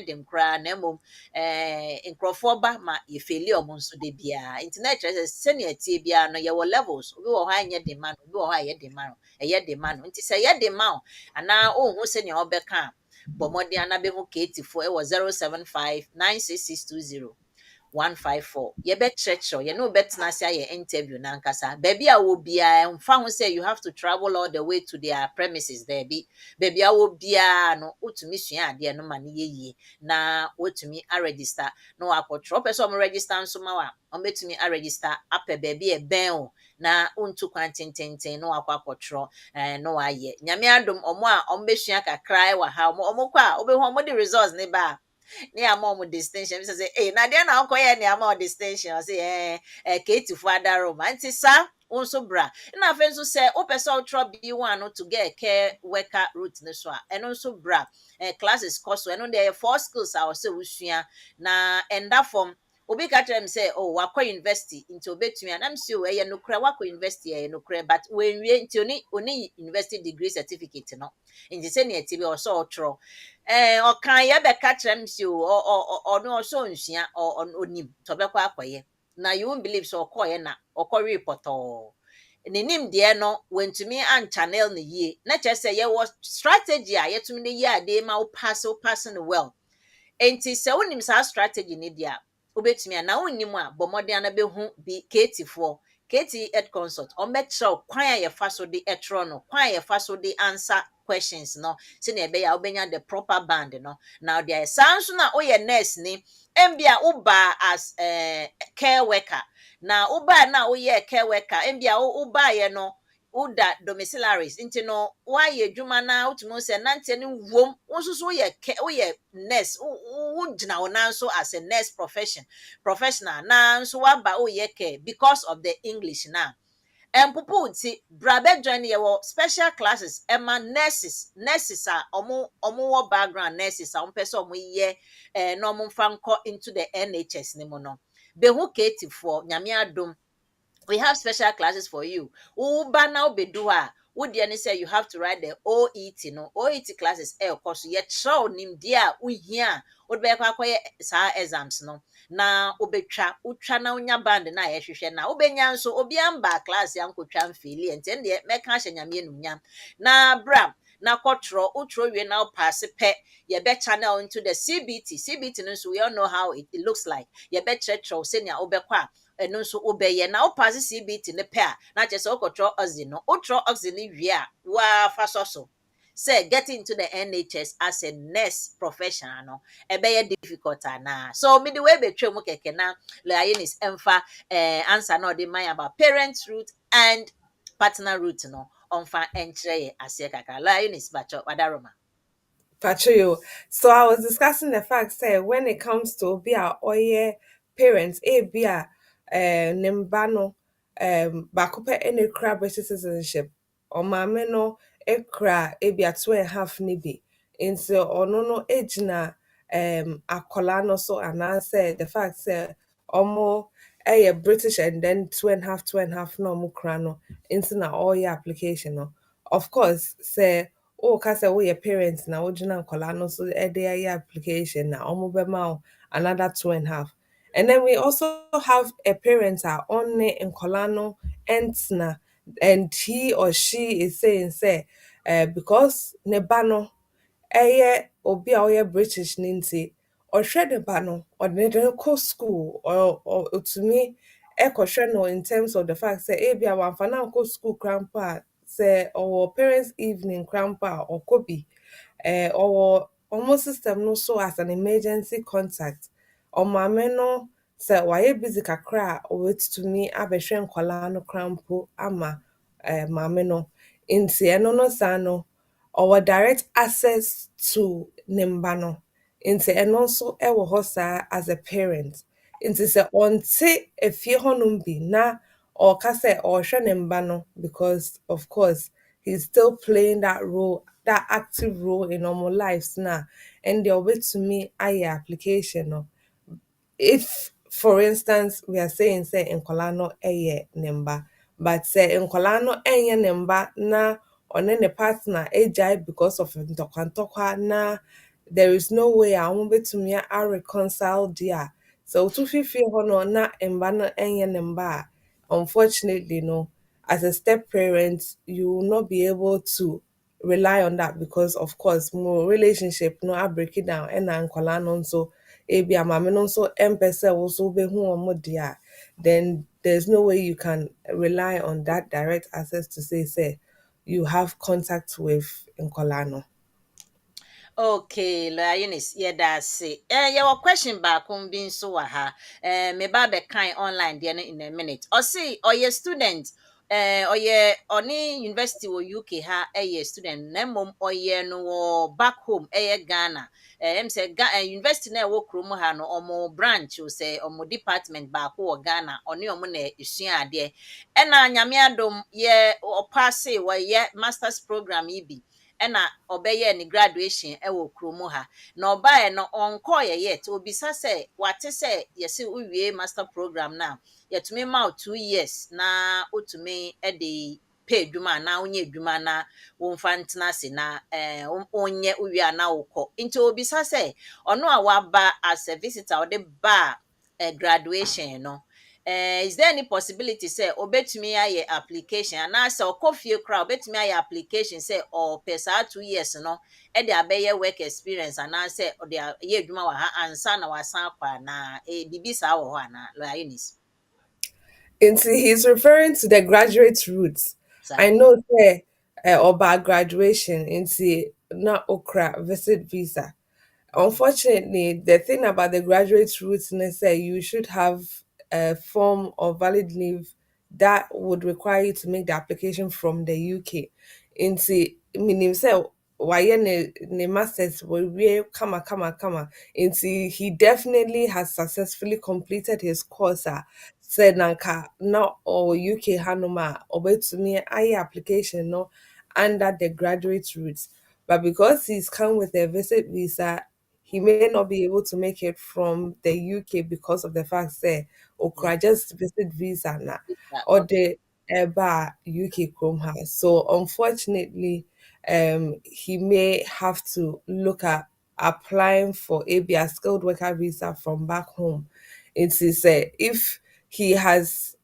den koraa na mmom nkurɔfoɔ ba ma yɛfɛli ɔmo nso de biara nti na ɛkyerɛ sɛ sɛnea tie biara no yɛwɔ levels obi wɔ hɔ a ɛnyɛ den ma no obi wɔ hɔ a ɛyɛ den ma no ɛyɛ den ma no nti sɛ ɛyɛ den ma wo anaa ɔnhu sɛnea wɔbɛka a bɔ mmɔden ana bɛhu keetifoɔ ɛwɔ 075-9660-154 yɛbɛkyerɛkyerɛw yɛne wobɛtena ase ayɛ interview nankasa baabi a wɔ biara mfa ho sɛ you have to travel all the way to their premises baabi a wɔ biara no wotumi sua adeɛ no ma no yɛyie na wotumi aregister na wakɔtwerɛ wopɛ sɛ ɔmo register nso ma wo a ɔmbɛtumi aregister apɛ baabi ɛbɛn wo na wontu kwan tententen na wakɔ akɔtwerɛ na wayɛ nyame adom ɔmo a ɔmbɛsua kakra wɔ ha ɔmo kɔ a wobɛhu ɔmo de results ne ba ne ama ɔmo distinction bi sɛ na deɛ na ɔkɔyɛ ne ama ɔ distinction ɔsɛ keetifo adaro ma nti saa wo nso bra na afei nso sɛ wopɛ sɛ wotwerɛ B1 no to get care worker route ne so a ɛno nso bra classes kɔ so ɛno deɛ 4 skills a ɔsɛ wosua na ɛnda fam obi ka kyerɛ me sɛ wakɔ university nti obetumi anam si ɛyɛ nokora wakɔ university ɛyɛ nokora but wenwie nti oni university degree certificate no nti sɛ ne ati bi ɔsɛ ɔtwerɛ ɔkan yɛ bɛka kyerɛ me si ɔno ɔsɛ onsua onim to bɛkɔ akɔyɛ na you won't believe so ɔkɔyɛ na ɔkɔwe pɔtɔɔ n'anim deɛ no wentumi anchannel ne yie na kyerɛ sɛ yɛwɔ strategy a yɛtumi ne yie ade ma wo pass no well enti sɛ wonim saa strategy ne deɛ wobɛtumi a na wonnim a bɔ mmɔden ana bɛhu bi ketifoɔ keti ed consult ɔmbɛkyerɛw kwan a yɛfa so de ɛtrɔ no kwan a yɛfa so de answer questions no sɛnea ɛbɛyɛ a wobɛnya the proper band no na ɔde ayɛ saa nso na woyɛ nurse ni mbia woba as care worker na woba na woyɛ care worker mbia wobaeɛ no woda domiciliaries nti no woayɛ adwuma na wotumi sɛ nanteɛ no wom wo nso so woyɛ nurse wogyina wo nan so as a nurse professional na nso woaba woyɛ care because of the English na mpopo ti bra bɛjoin yɛwɔ special classes ɛma nurses a ɔmo wɔ background nurses a ɔmo pɛ sɛ ɔmo yɛ na ɔmo mfa nkɔ into the NHS ne mu no behu ketifoɔ nyame adom we have special classes for you. Uba now be do would you say you have to write the OET no OET classes course yet show nim dia uhia would be sa exams no na obetra utra na unya band na yehwehwe na obenya nso obiamba class yanko twa mfili ente de meka hye nyame enumnyam na bra na kotro utro wie na pass pe ye be channel into the CBT no so we all know how it looks like ye be church senior obekwa ɛno nso wobɛyɛ na wopase CBT ne pɛ a na kyerɛ sɛ wokɔtrɔ oxy no wotrɔ oxy no wie a woafa so sɛ getting into the NHS as a nurse professional no ɛbɛyɛ difficult anaa so mede wei bɛtwa mu kɛkɛ na Eunice ɛmfa answer na ɔde man about parent route and partner route no ɔmfa ɛnkyerɛ yɛ aseɛ kakra Eunice bakyɛ wadaroma Patricio. So I was discussing the fact that when it comes to be our oye parents, be a nimbano bakupe any crab citizenship ɔmaame no ekura ebia 2.5 ne bi nti ɔno no egyina akwadaa no so anaasɛ the fact sɛ ɔmo ɛyɛ British and then 2.5 na ɔmo kura no nti na ɔreyɛ application no of course sɛ woka sɛ woyɛ parent na wogyina nkwadaa no so ɛde ɛyɛ application na ɔmo bɛma wo another 2.5. And then we also have a parent on nkolano entna, and he or she is saying say because ne ba no obi a ɔyɛ British ninti ɔhwɛ ne ba no ɔde ne de kɔ school or otumi ɛkɔhwɛ no in terms of the fact say ebi a wamfa na nkɔ school krampa say ɔwɔ parents evening krampa ɔkɔ bi or almost system no so as an emergency contact or maame no sɛ wayɛ busy kakra a ɔbɛtumi abɛhwɛ nkwalaa no krampo ama maame no nti ɛno no saa no ɔwɔ direct access to ne mba no nti ɛno nso ɛwɔ hɔ saa as a parent nti sɛ ɔnte efie hɔnom bi na ɔka sɛ ɔrehwɛ ne mba no because of course he's still playing that role, that active role in our lives now. And they'll wait to me aye application no. If for instance we are saying say in Colano eye number, but say in Colano eye number na on any partner ejai because of ntokwa na there is no way I won't be to me I reconcile dear. So to feel hono na embano eye number. Unfortunately, no, as a step parent, you will not be able to rely on that because of course more relationship no I break it down and nkwala no so ebi amame no so empese wo so be hu omo dia then there's no way you can rely on that direct access to say you have contact with nkwala no. Okay, Lawyer Eunice, yeah, that's it. Your question back on being so ha. Me ba be kind online there in a minute. Or see, or your student, or your oni university or UK ha, student, nemum or ye no back home, Ghana. Say university na wo krom ha no omo branch o say omo department back or Ghana, oni omo na isua ade. Na nyame adom ye o pass ye masters program ibi. Ɛna ɔbɛyɛ ne graduation ɛwɔ kurom ha na ɔbaeɛ no ɔnkɔɔyɛ yet obisa sɛ wate sɛ yɛsɛ wowie master program na yɛtumi ma wo 2 years na wotumi de pay adwuma na wonyɛ adwuma na womfa ntena ase na wonyɛ wowie a na wokɔ nti obisa sɛ ɔno a waba as a visitor ɔde ba graduation no is there any possibility say obetumi aye application and say okofie kra obetumi aye application say or pesa 2 years no e de abeye work experience and say o de ye adwuma wa ha ansa na wasan kwa na bibi sa wo ho ana Lawyer Eunice. Into he's referring to the graduate route. Sir. I know say about graduation into not okra visit visa. Unfortunately, the thing about the graduate route is that you should have a form of valid leave that would require you to make the application from the UK. Into meaning say why ne masters will be kama into he definitely has successfully completed his course said nanka now or UK hanoma or to me I application no under the graduate route but because he's come with a visit visa he may not be able to make it from the UK because of the fact that Yeah. Okra just visit visa na or Okay. the Eba UK Chrome has. So unfortunately, he may have to look at applying for a skilled worker visa from back home. It is if he has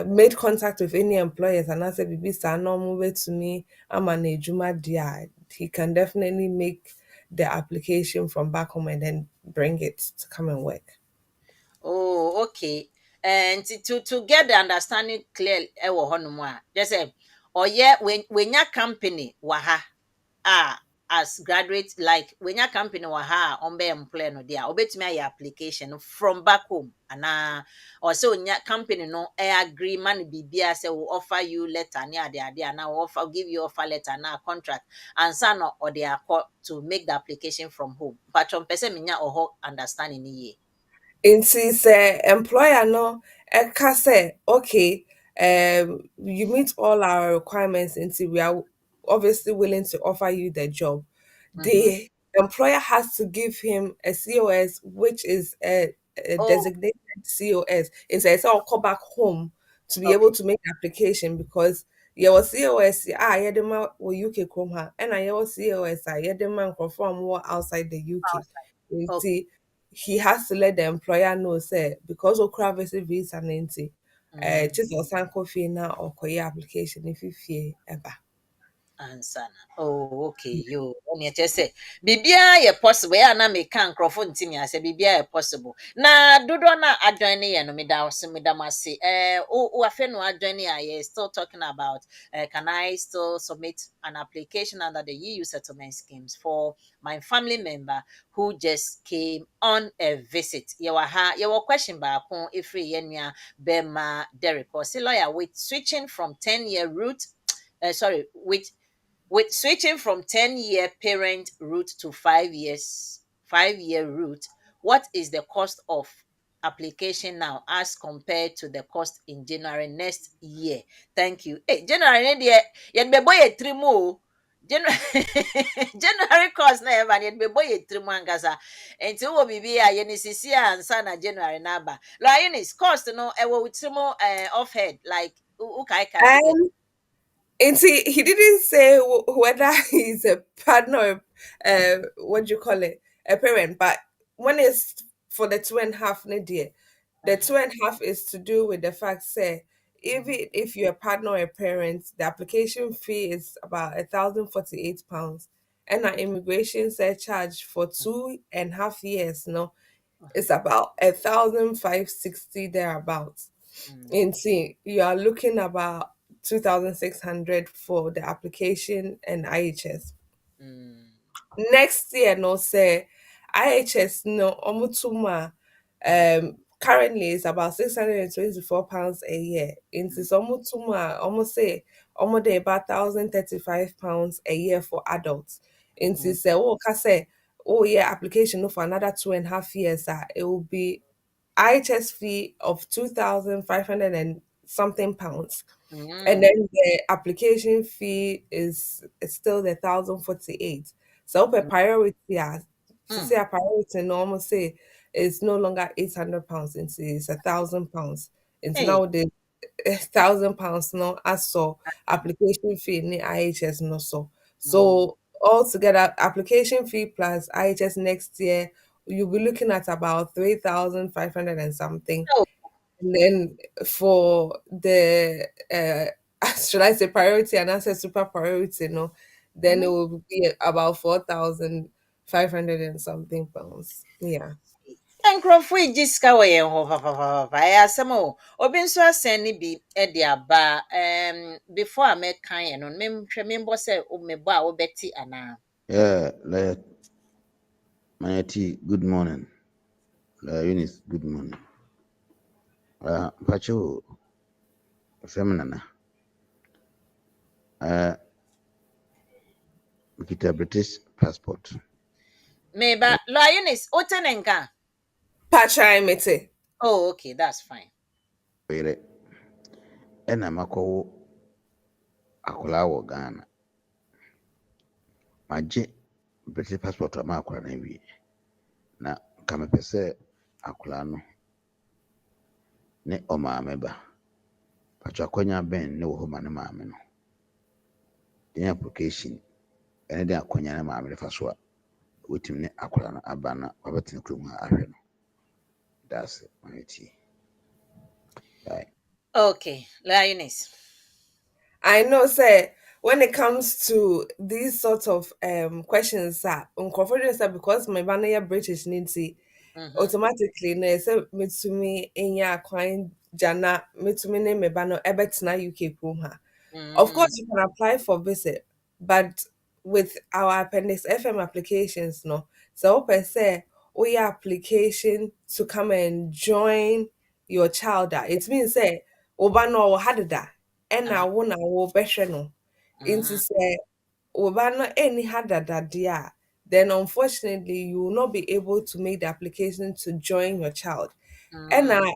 made contact with any employers and I said, "Bibi, sir, no move to me. I'm an ejuma dia." He can definitely make the application from back home and then bring it to come and work. Oh, okay. And to get the understanding clear, ewo honom a, just say, oye when your company waha as graduate like when your company waha on be employer no dia, obetumi aye application from back home and or so nya company no agree man bibia say will offer you letter near the and now offer give you offer letter na contract and son or they are called to make the application from home. Patron person minya oho understanding ye. Nti sɛ employer no ɛka sɛ okay you meet all our requirements until we are obviously willing to offer you the job. Mm-hmm. The employer has to give him a COS, which is a Oh, designated COS. It's all call back home to be able okay. to make the application because you was COS yeah the man will UK come here and I was COS yeah the man confirm more outside the UK. Outside. You Okay. see, he has to let the employer know say because of privacy visa ninety Mm. just osanko fee na or application if you fear ever. Answer na. Oh, okay. Yo, only just say, Bibia, ye possible. Ya na me can crofon timi. I say, Bibia, ye possible. Na, dodo na adjoin ye no me da so me da masi. Afe no adjoin ye still talking about. Can I still submit an application under the EU settlement schemes for my family member who just came on a visit? Ye wa ha. Ye wa question ba kon ifri ye nia Bema Derek or say lawyer with switching from 10-year route. Sorry, with switching from 10-year parent route to 5-year route, what is the cost of application now as compared to the cost in January next year? Thank you. Hey, January next year, you'd be boy 3 more. January, January cost na ever yet be boy 3 more angasa. And to will be a Eunice and sana January number. Like Eunice cost no I will with 3 more off head like okay figure. And see, he didn't say whether he's a partner, what do you call it, a parent. But when it's for the 2.5 nedia, the Uh-huh. 2.5 is to do with the fact, say, even Mhm. if you're a partner or a parent, the application fee is about £1,048, and our immigration surcharge for 2.5 years, no, Uh-huh. it's about 1,560 thereabouts. Mm, And see, you are looking about 2,600 for the application and IHS. mm, Next year, no say IHS no omutuma currently is about £624 a year. Into omutuma almost say almost about £1,035 a year for adults. Into mm, say oh say oh yeah application no for another 2.5 years it will be IHS fee of 2,500 and something pounds. And mm, then the application fee is still the 1,048. So per mm, priority, yeah, to mm. say a priority, no almost say it's no longer £800, it's £1,000. It's Hey. now the £1,000 no as so application fee in the IHS no so. Oh. So altogether application fee plus IHS next year you'll be looking at about 3,500 and something. Oh. And then for the should I say priority and answer super priority, no, then it Mm. will be about 4,500 and something pounds. Yeah. Nkurɔfo yi gye sika wɔ yɛn hɔ papapapa ɛyɛ asɛm o. Obi nso asɛn ne bi de aba before a mɛkan yɛ no memhwɛ membɔ sɛ mebɔ a wobɛte anaa. Yeah, Mayati, good morning. Eunice, good morning. Pacho, Feminina. Kita British passport. Meba Lawyer Eunice wote ne nka? Pacha mete. Oh, okay, that's fine. Wele. Ena mako akola wɔ Ghana. Magye British passport ama akola na wie. Na kamepɛ sɛ akola no ne ɔmaame ba. Pacho akonya bɛn ne wɔ hɔ ma ne maame no. Den application ɛne den akonya ne maame ne fa so a wotim ne akola no aba na wabɛtena kurom ha ahwɛ no. That's it, Mayati. Bye. Okay, Lawyer Eunice. I know, say when it comes to these sort of questions, because my banner British needs Mhm. automatically na say metumi enya kwan jana metumi ne me ba no ebetena UK kurom ha. Of Mm, course, you can apply for visit, but with our Appendix FM applications, no. So, per se, we application to come and join your child. It means say, oba no had that, and I uh-huh. wanna wo better no. Into Mm, say, oba no any had that dear. Then unfortunately, you will not be able to make the application to join your child. And mm, I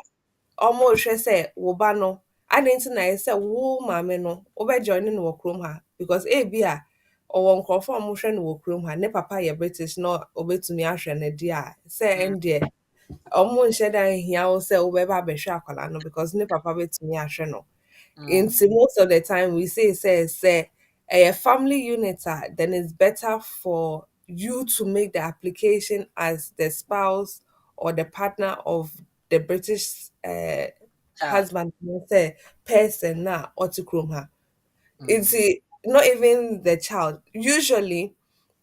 almost say, oba no. adɛn nti na ɛyɛ sɛ wo maame no wobɛjoine no wɔ kurom ha because ebi a ɔwɔ nkurɔfoɔ a wɔhwɛ no wɔ kurom ha ne papa yɛ British na obetumi ahwɛ no di a sɛ ɛndeɛ ɔmo nhyɛ da nhia wo sɛ wobɛba abɛhwɛ akwadaa no because ne papa betumi ahwɛ no. Into most of the time we say a family unit then it's better for you to make the application as the spouse or the partner of the British Child. husband say person na or to ha. It's not even the child. Usually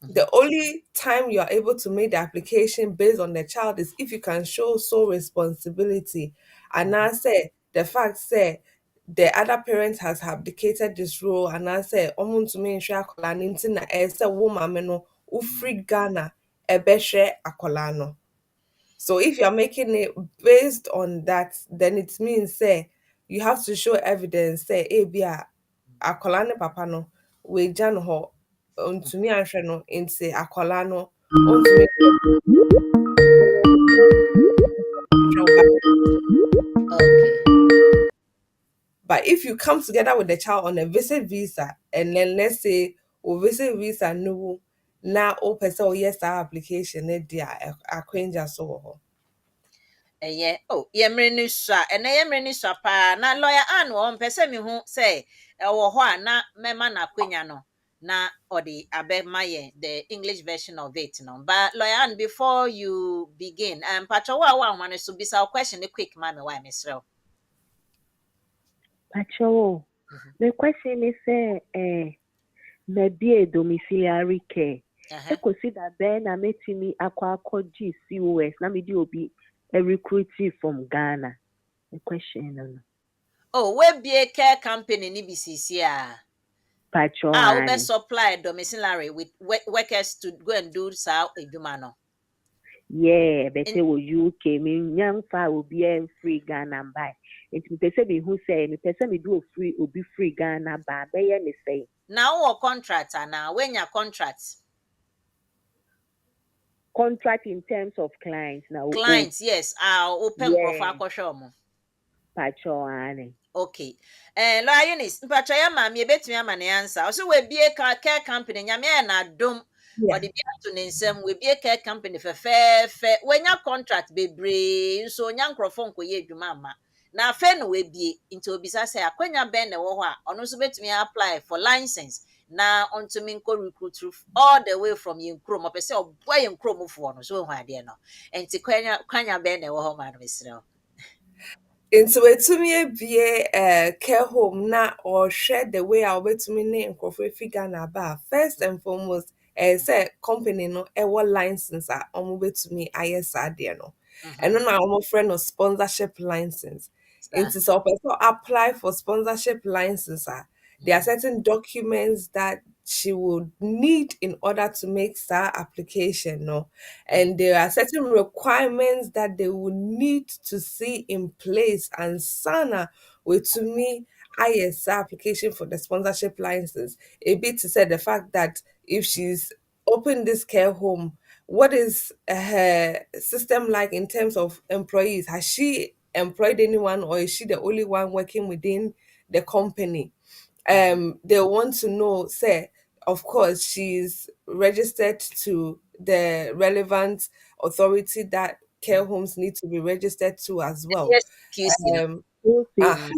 the only time you are able to make the application based on the child is if you can show sole responsibility. And I say the fact say the other parent has abdicated this role and I say omun to me nsure akola no nti na say wo mama no ufri Ghana ebehwe akola no. So if you're making it based on that, then it means say you have to show evidence say bia akola ne papa no we no hɔ ntumi anhwɛ no nti akola no ntumi Okay. but if you come together with the child on a visit visa and then let's say o visit visa no na o person o yes application ne dia akwenja so wɔ hɔ. Yɛmmere no so a ɛnɛ yɛmmere no so paa na lawyer Ann wɔ mpɛ sɛ mehu sɛ ɛwɔ hɔ a na mɛma n'akwanya no na ɔde abɛma yɛ the English version of it no. But lawyer Ann, before you begin, mpatwa wo a wo anwa no so bisa wo question ne quick ma me wa mesrɛ wo. Pacho, the question is maybe a domiciliary care. I could see that then I met me aqua COS. Now me do be a recruitee from Ghana. The question. We be a care company ni BCC a. Pacho, We be supply domiciliary with workers to go and do sa edwuma no. yeah, but say UK me young far will be a free Ghana buy. It me person me who say me person me do free will be free Ghana buy. Be me say. Now our contract now when your contract. Contract in terms of clients now. Clients, yes. Open for akosho mo. Pacho ane. Okay. Lawyer Eunice, mpacho ya ma me betumi ama ne answer. Also we be a care company nyame na dom or the to ne nsem we be a care company fe when your contract bebre so nya nkrofo nkoye adwuma ama. Na fe no we be into obisa say akwanya ben na wo ho a ono so betumi apply for license na onto me nko recruit all the way from Yinkrom opese oboy Yinkrom fo no so hu ade no. Enti kwanya ben na wo ho ma no mesrɛ. Into etumi ebie care home na or share the way a wobetumi ne nkrɔfo efi na ba first and foremost say company no ɛwɔ license a ɔmo betumi ayɛ saa adeɛ no ɛno na ɔmo frɛ no sponsorship license. Into sɛ ɔpɛ sɛ apply for sponsorship license there are certain documents that she would need in order to make that application, no? And there are certain requirements that they would need to see in place. And Sana, with to me, IS application for the sponsorship license. A bit to say the fact that if she's opened this care home, what is her system like in terms of employees? Has she employed anyone, or is she the only one working within the company? They want to know, say, of course she's registered to the relevant authority that care homes need to be registered to as well. Yes, QC. um Okay.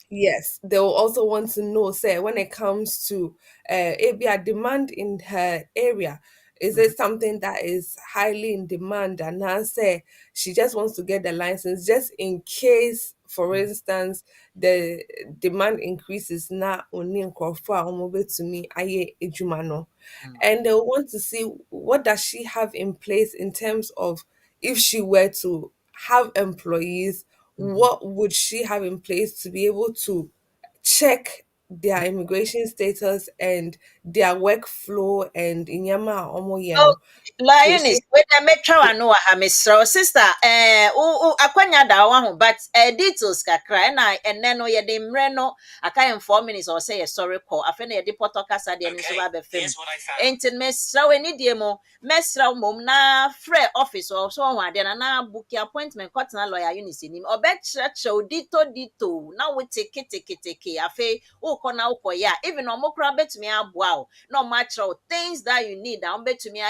Yes, they will also want to know, say, when it comes to a demand in her area, is it something that is highly in demand? And now say she just wants to get the license just in case, for instance, the demand increases now only to me aye ejumano. And they want to see what does she have in place in terms of if she were to have employees, what would she have in place to be able to check their immigration status and their workflow and inyama omo Oh, yeno. Eunice, wait, I make sure I know what I sister, akwanya da wa ho, but details kakra and then no ye de mreno, aka in 4 minutes or say a sorry call. Afa na ye de potoka sa de nso ba be fam. Enti mesra we ni die mo, mesra mom na frɛ office or so ho ade na book appointment court na lawyer Eunice ni. Obetreche dito na we take afa wo kɔ na wo kɔ ya, even omokra betumi aboa o. No matter things that you need. I'm bet to me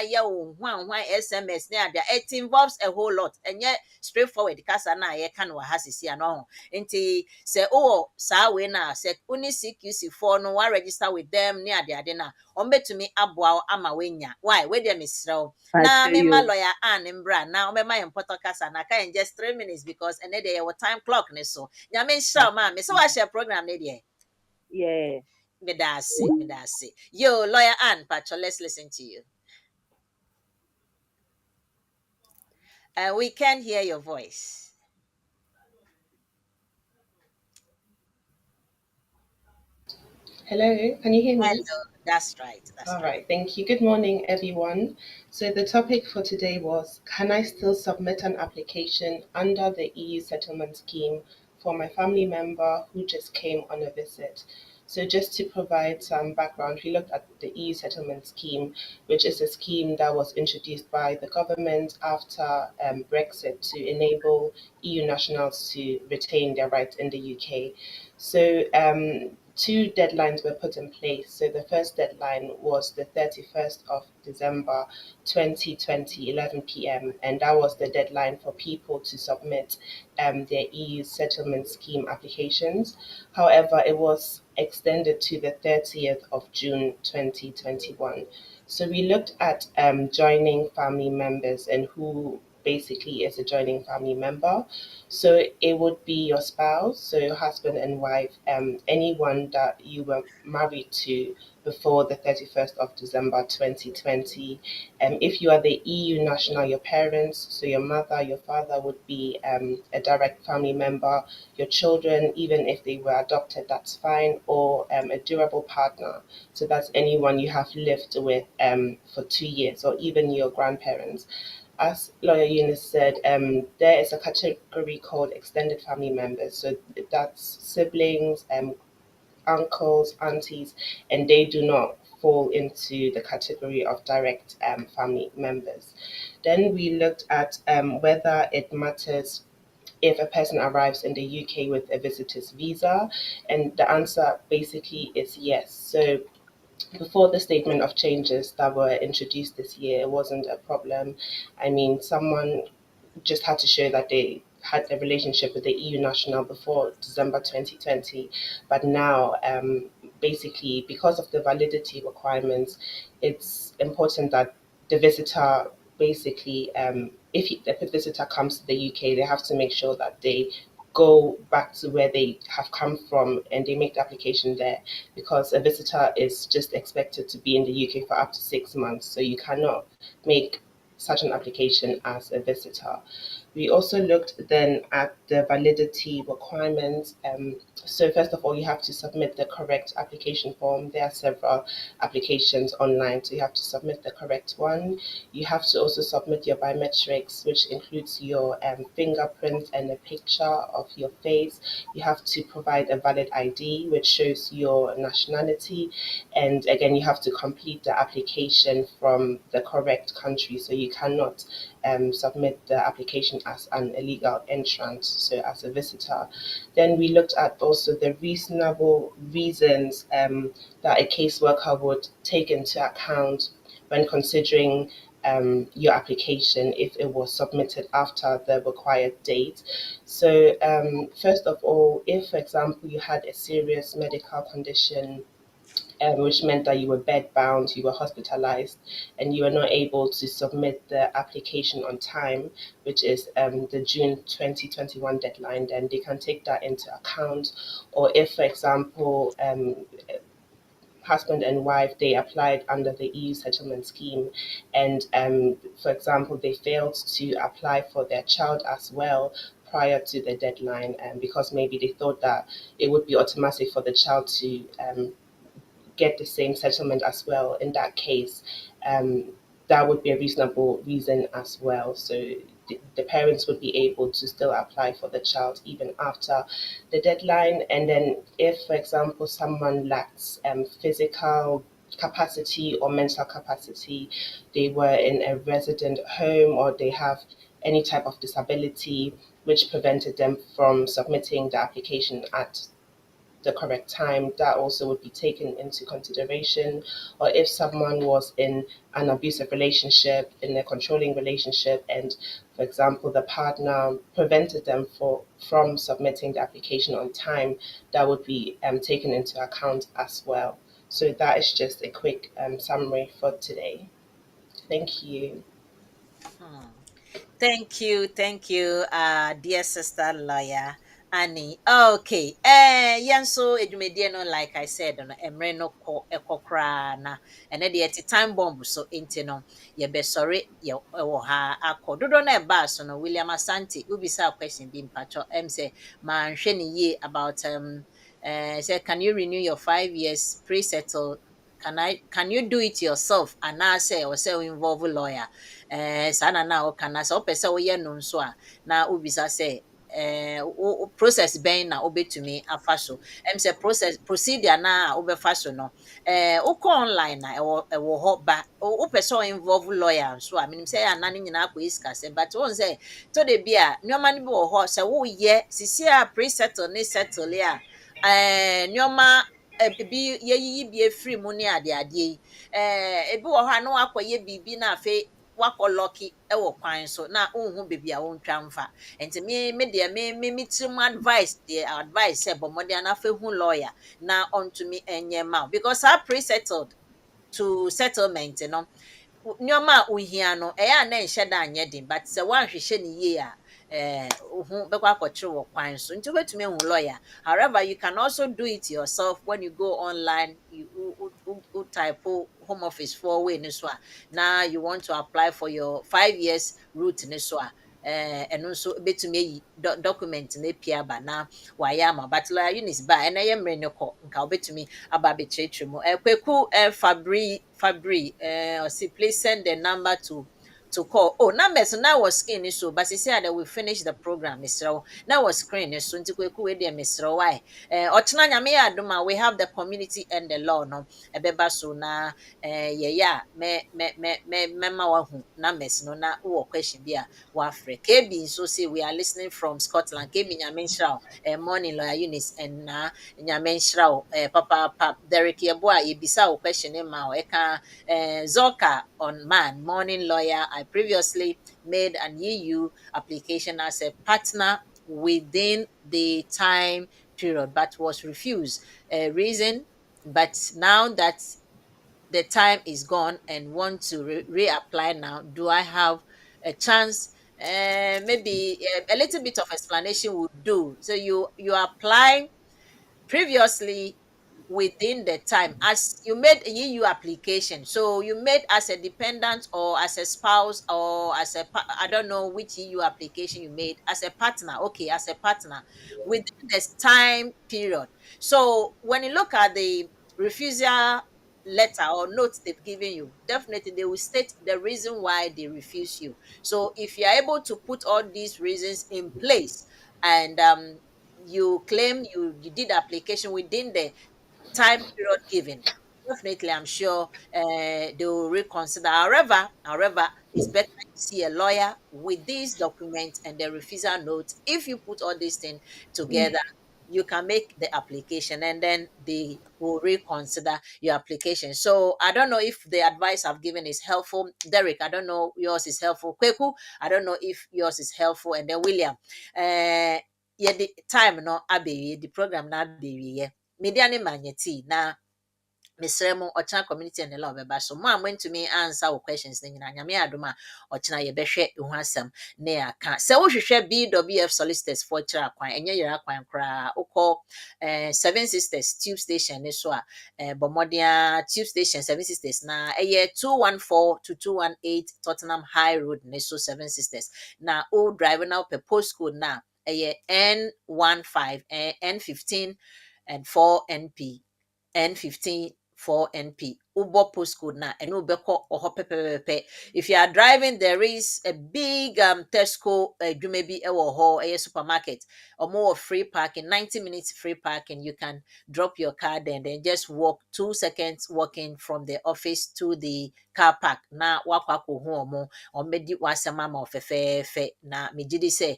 one SMS near there. It involves a whole lot. And yet straightforward because I na can see no. Nti say oh sa we na say only CQC4 no one register with them near there na. Bet to me abwa ama wenya. Why? Where them is raw. Na me ma lawyer and mbra. Now me my important kasa na can just 3 minutes because and there your time clock ne so. Nyame shra ma me so I share program ne there. Yeah. Medasi. Yo, lawyer Ann Pacho, let's listen to you. We can hear your voice. Hello, can you hear me? Hello, that's right. All right, thank you. Good morning, everyone. So the topic for today was, can I still submit an application under the EU settlement scheme for my family member who just came on a visit? So just to provide some background, we looked at the EU settlement scheme, which is a scheme that was introduced by the government after Brexit to enable EU nationals to retain their rights in the UK. So two deadlines were put in place. So the first deadline was the 31st of December 2020, 11 p.m. And that was the deadline for people to submit their EU settlement scheme applications. However, it was extended to the 30th of June 2021. So we looked at joining family members and who basically is a joining family member. So it would be your spouse, so your husband and wife, anyone that you were married to before the 31st of December 2020. If you are the EU national, your parents, so your mother, your father would be a direct family member, your children, even if they were adopted, that's fine, or a durable partner. So that's anyone you have lived with for 2 years, or even your grandparents. As lawyer Eunice said, there is a category called extended family members. So that's siblings, uncles, aunties, and they do not fall into the category of direct family members. Then we looked at whether it matters if a person arrives in the UK with a visitor's visa, and the answer basically is yes. So before the statement of changes that were introduced this year, it wasn't a problem. I mean, someone just had to show that they had a relationship with the EU national before December 2020. But now, basically, because of the validity requirements, it's important that the visitor basically, if the visitor comes to the UK, they have to make sure that they go back to where they have come from and they make the application there, because a visitor is just expected to be in the UK for up to 6 months. So you cannot make such an application as a visitor. We also looked then at the validity requirements. So first of all, you have to submit the correct application form. There are several applications online, so you have to submit the correct one. You have to also submit your biometrics, which includes your fingerprint and a picture of your face. You have to provide a valid ID, which shows your nationality. And again, you have to complete the application from the correct country. So you cannot submit the application as an illegal entrant, so as a visitor. Then we looked at also the reasonable reasons that a caseworker would take into account when considering your application if it was submitted after the required date. So first of all, if, for example, you had a serious medical condition, which meant that you were bedbound, you were hospitalized, and you were not able to submit the application on time, which is the June 2021 deadline, then they can take that into account. Or if, for example, husband and wife, they applied under the EU settlement scheme, and for example, they failed to apply for their child as well prior to the deadline, because maybe they thought that it would be automatic for the child to get the same settlement as well. In that case, that would be a reasonable reason as well. So the parents would be able to still apply for the child even after the deadline. And then, if, for example, someone lacks physical capacity or mental capacity, they were in a resident home, or they have any type of disability which prevented them from submitting the application at the correct time, that also would be taken into consideration. Or if someone was in an abusive relationship, in a controlling relationship, and, for example, the partner prevented them from submitting the application on time, that would be taken into account as well. So that is just a quick summary for today. Thank you. Thank you, dear sister lawyer Annie. Okay, yanso edumedie no, like I said, no emre no ko ekokra na, ene de eti time bomb so enti no ye be sorry ye wo ha akododo na eba so no William Asante ubisa question bi mpacho say man hwe ni ye about say can you renew your 5 years pre-settle. Can you do it yourself? And I say or say involve lawyer. Sana na o kana so pese wo ye no nso a na obisa say process bɛn na wobɛtumi afa so. Say procedure na wobɛfa so no wokɔ online na ɛwɔ hɔ ba wopɛ sɛ involve lawyer nso a menim sɛ ana ne nyinaa akɔ isikasɛm, but wɔn sɛ to de bi a nneɛma no bi wɔ hɔ sɛ woyɛ sisi a pre-settle ne settle a nneɛma ebi yɛyiyi bi efiri mu ne adeadeɛ yi ebi wɔ hɔ a na wakɔyɛ biribi na afei wakɔ lɔki ɛwɔ kwan so na unhu baby a wontwa mfa. Nti me de me trim advice sɛ bɔ mmɔden na afei hu lawyer na ɔntumi ɛnyɛ ma because our pre-settled to settlement no nneɛma a wohia no ɛyɛ a na nhyɛ da anyɛ den, but sɛ woanhwehwɛ ne yie a ho bɛkɔ akɔkyere wɔ kwan so nti wobɛtumi ahu lawyer. However, you can also do it yourself when you go online. You type home office for way ne so a now you want to apply for your 5 years route ne so a ɛno nso betumi ayi document na pia aba na wayɛ ama, but lawyer Eunice ba ɛna yɛ mmere ne kɔ nka wobɛtumi aba abɛkyerɛkyerɛ mu. Kweku Fabri please send the number to call. Oh, numbers now was screen so, but she said that we finish the program, Mr. Now was screen so nti kweku we dear Mr. Why? Ochina nyame aduma, we have the community and the law no. Ebeba so na yeah mema wahu numbers no na wo question bia wa frɛ. KB so say we are listening from Scotland. KB nyame nhyira morning lawyer Eunice and na nyame nhyira papa Derek Yeboa yebisa wo question ma o eka Zoka on man morning lawyer. I previously made an EU application as a partner within the time period but was refused. Reason, but now that the time is gone and want to reapply now, do I have a chance? Maybe a little bit of explanation would do. So you apply previously within the time as you made a EU application. So you made as a dependent or as a spouse or as I don't know which EU application you made as a partner. Okay, as a partner within this time period. So when you look at the refusal letter or notes they've given you, definitely they will state the reason why they refuse you. So if you are able to put all these reasons in place and you claim you did application within the time period given, definitely I'm sure they will reconsider. However, it's better you see a lawyer with these documents and the refusal notes. If you put all these things together, you can make the application and then they will reconsider your application. So I don't know if the advice I've given is helpful. Derek, I don't know yours is helpful. Kweku, I don't know if yours is helpful. And then William, yeah, the time no abe the program na abe yeah. Media ne manyeti na Mr. Mo Ochina community and the law beba so mo am to me answer all questions na nyina nyame adoma Ochina ye behwe ehu asem na ya ka se wo hwehwe BWF Solicitors for chira kwan enye yera kwan kra ukọ Seven Sisters tube station ne so a bomodia tube station Seven Sisters na eye 214 to 218 Tottenham High Road ne so Seven Sisters na o drive now per postcode na N15, N15 and 4NP, N15 4NP. Ubo postcode na and ubeko oho pepepepe. If you are driving, there is a big Tesco maybe a supermarket or more free parking, 90 minutes free parking. You can drop your car there and then just walk 2 seconds walking from the office to the car park. Na wakwako huomo or medi wasamama ofefefe na mijidi say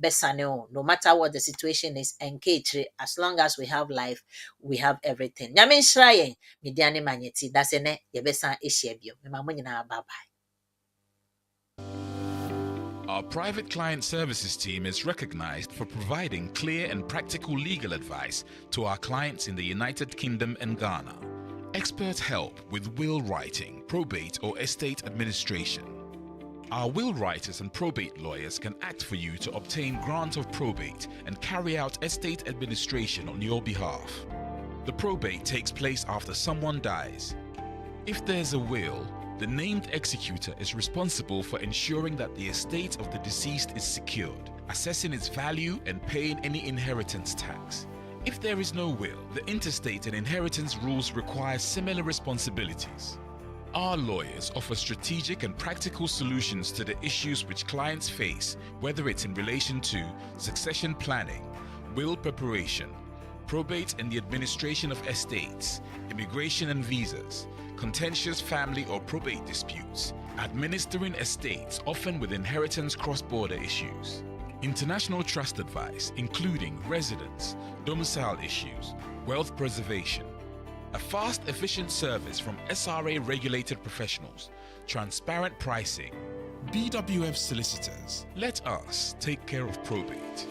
besane. No matter what the situation is, engage as long as we have life, we have everything. Nyame nhyira Midiane Manyeti, that's ene yebesa eshebio. Bye bye. Our private client services team is recognized for providing clear and practical legal advice to our clients in the United Kingdom and Ghana. Expert help with will writing, probate or estate administration. Our will writers and probate lawyers can act for you to obtain grant of probate and carry out estate administration on your behalf. The probate takes place after someone dies. If there's a will, the named executor is responsible for ensuring that the estate of the deceased is secured, assessing its value and paying any inheritance tax. If there is no will, the interstate and inheritance rules require similar responsibilities. Our lawyers offer strategic and practical solutions to the issues which clients face, whether it's in relation to succession planning, will preparation, probate and the administration of estates, immigration and visas, contentious family or probate disputes, administering estates often with inheritance cross-border issues, international trust advice including residence, domicile issues, wealth preservation, a fast, efficient service from SRA-regulated professionals, transparent pricing. BWF Solicitors, let us take care of probate.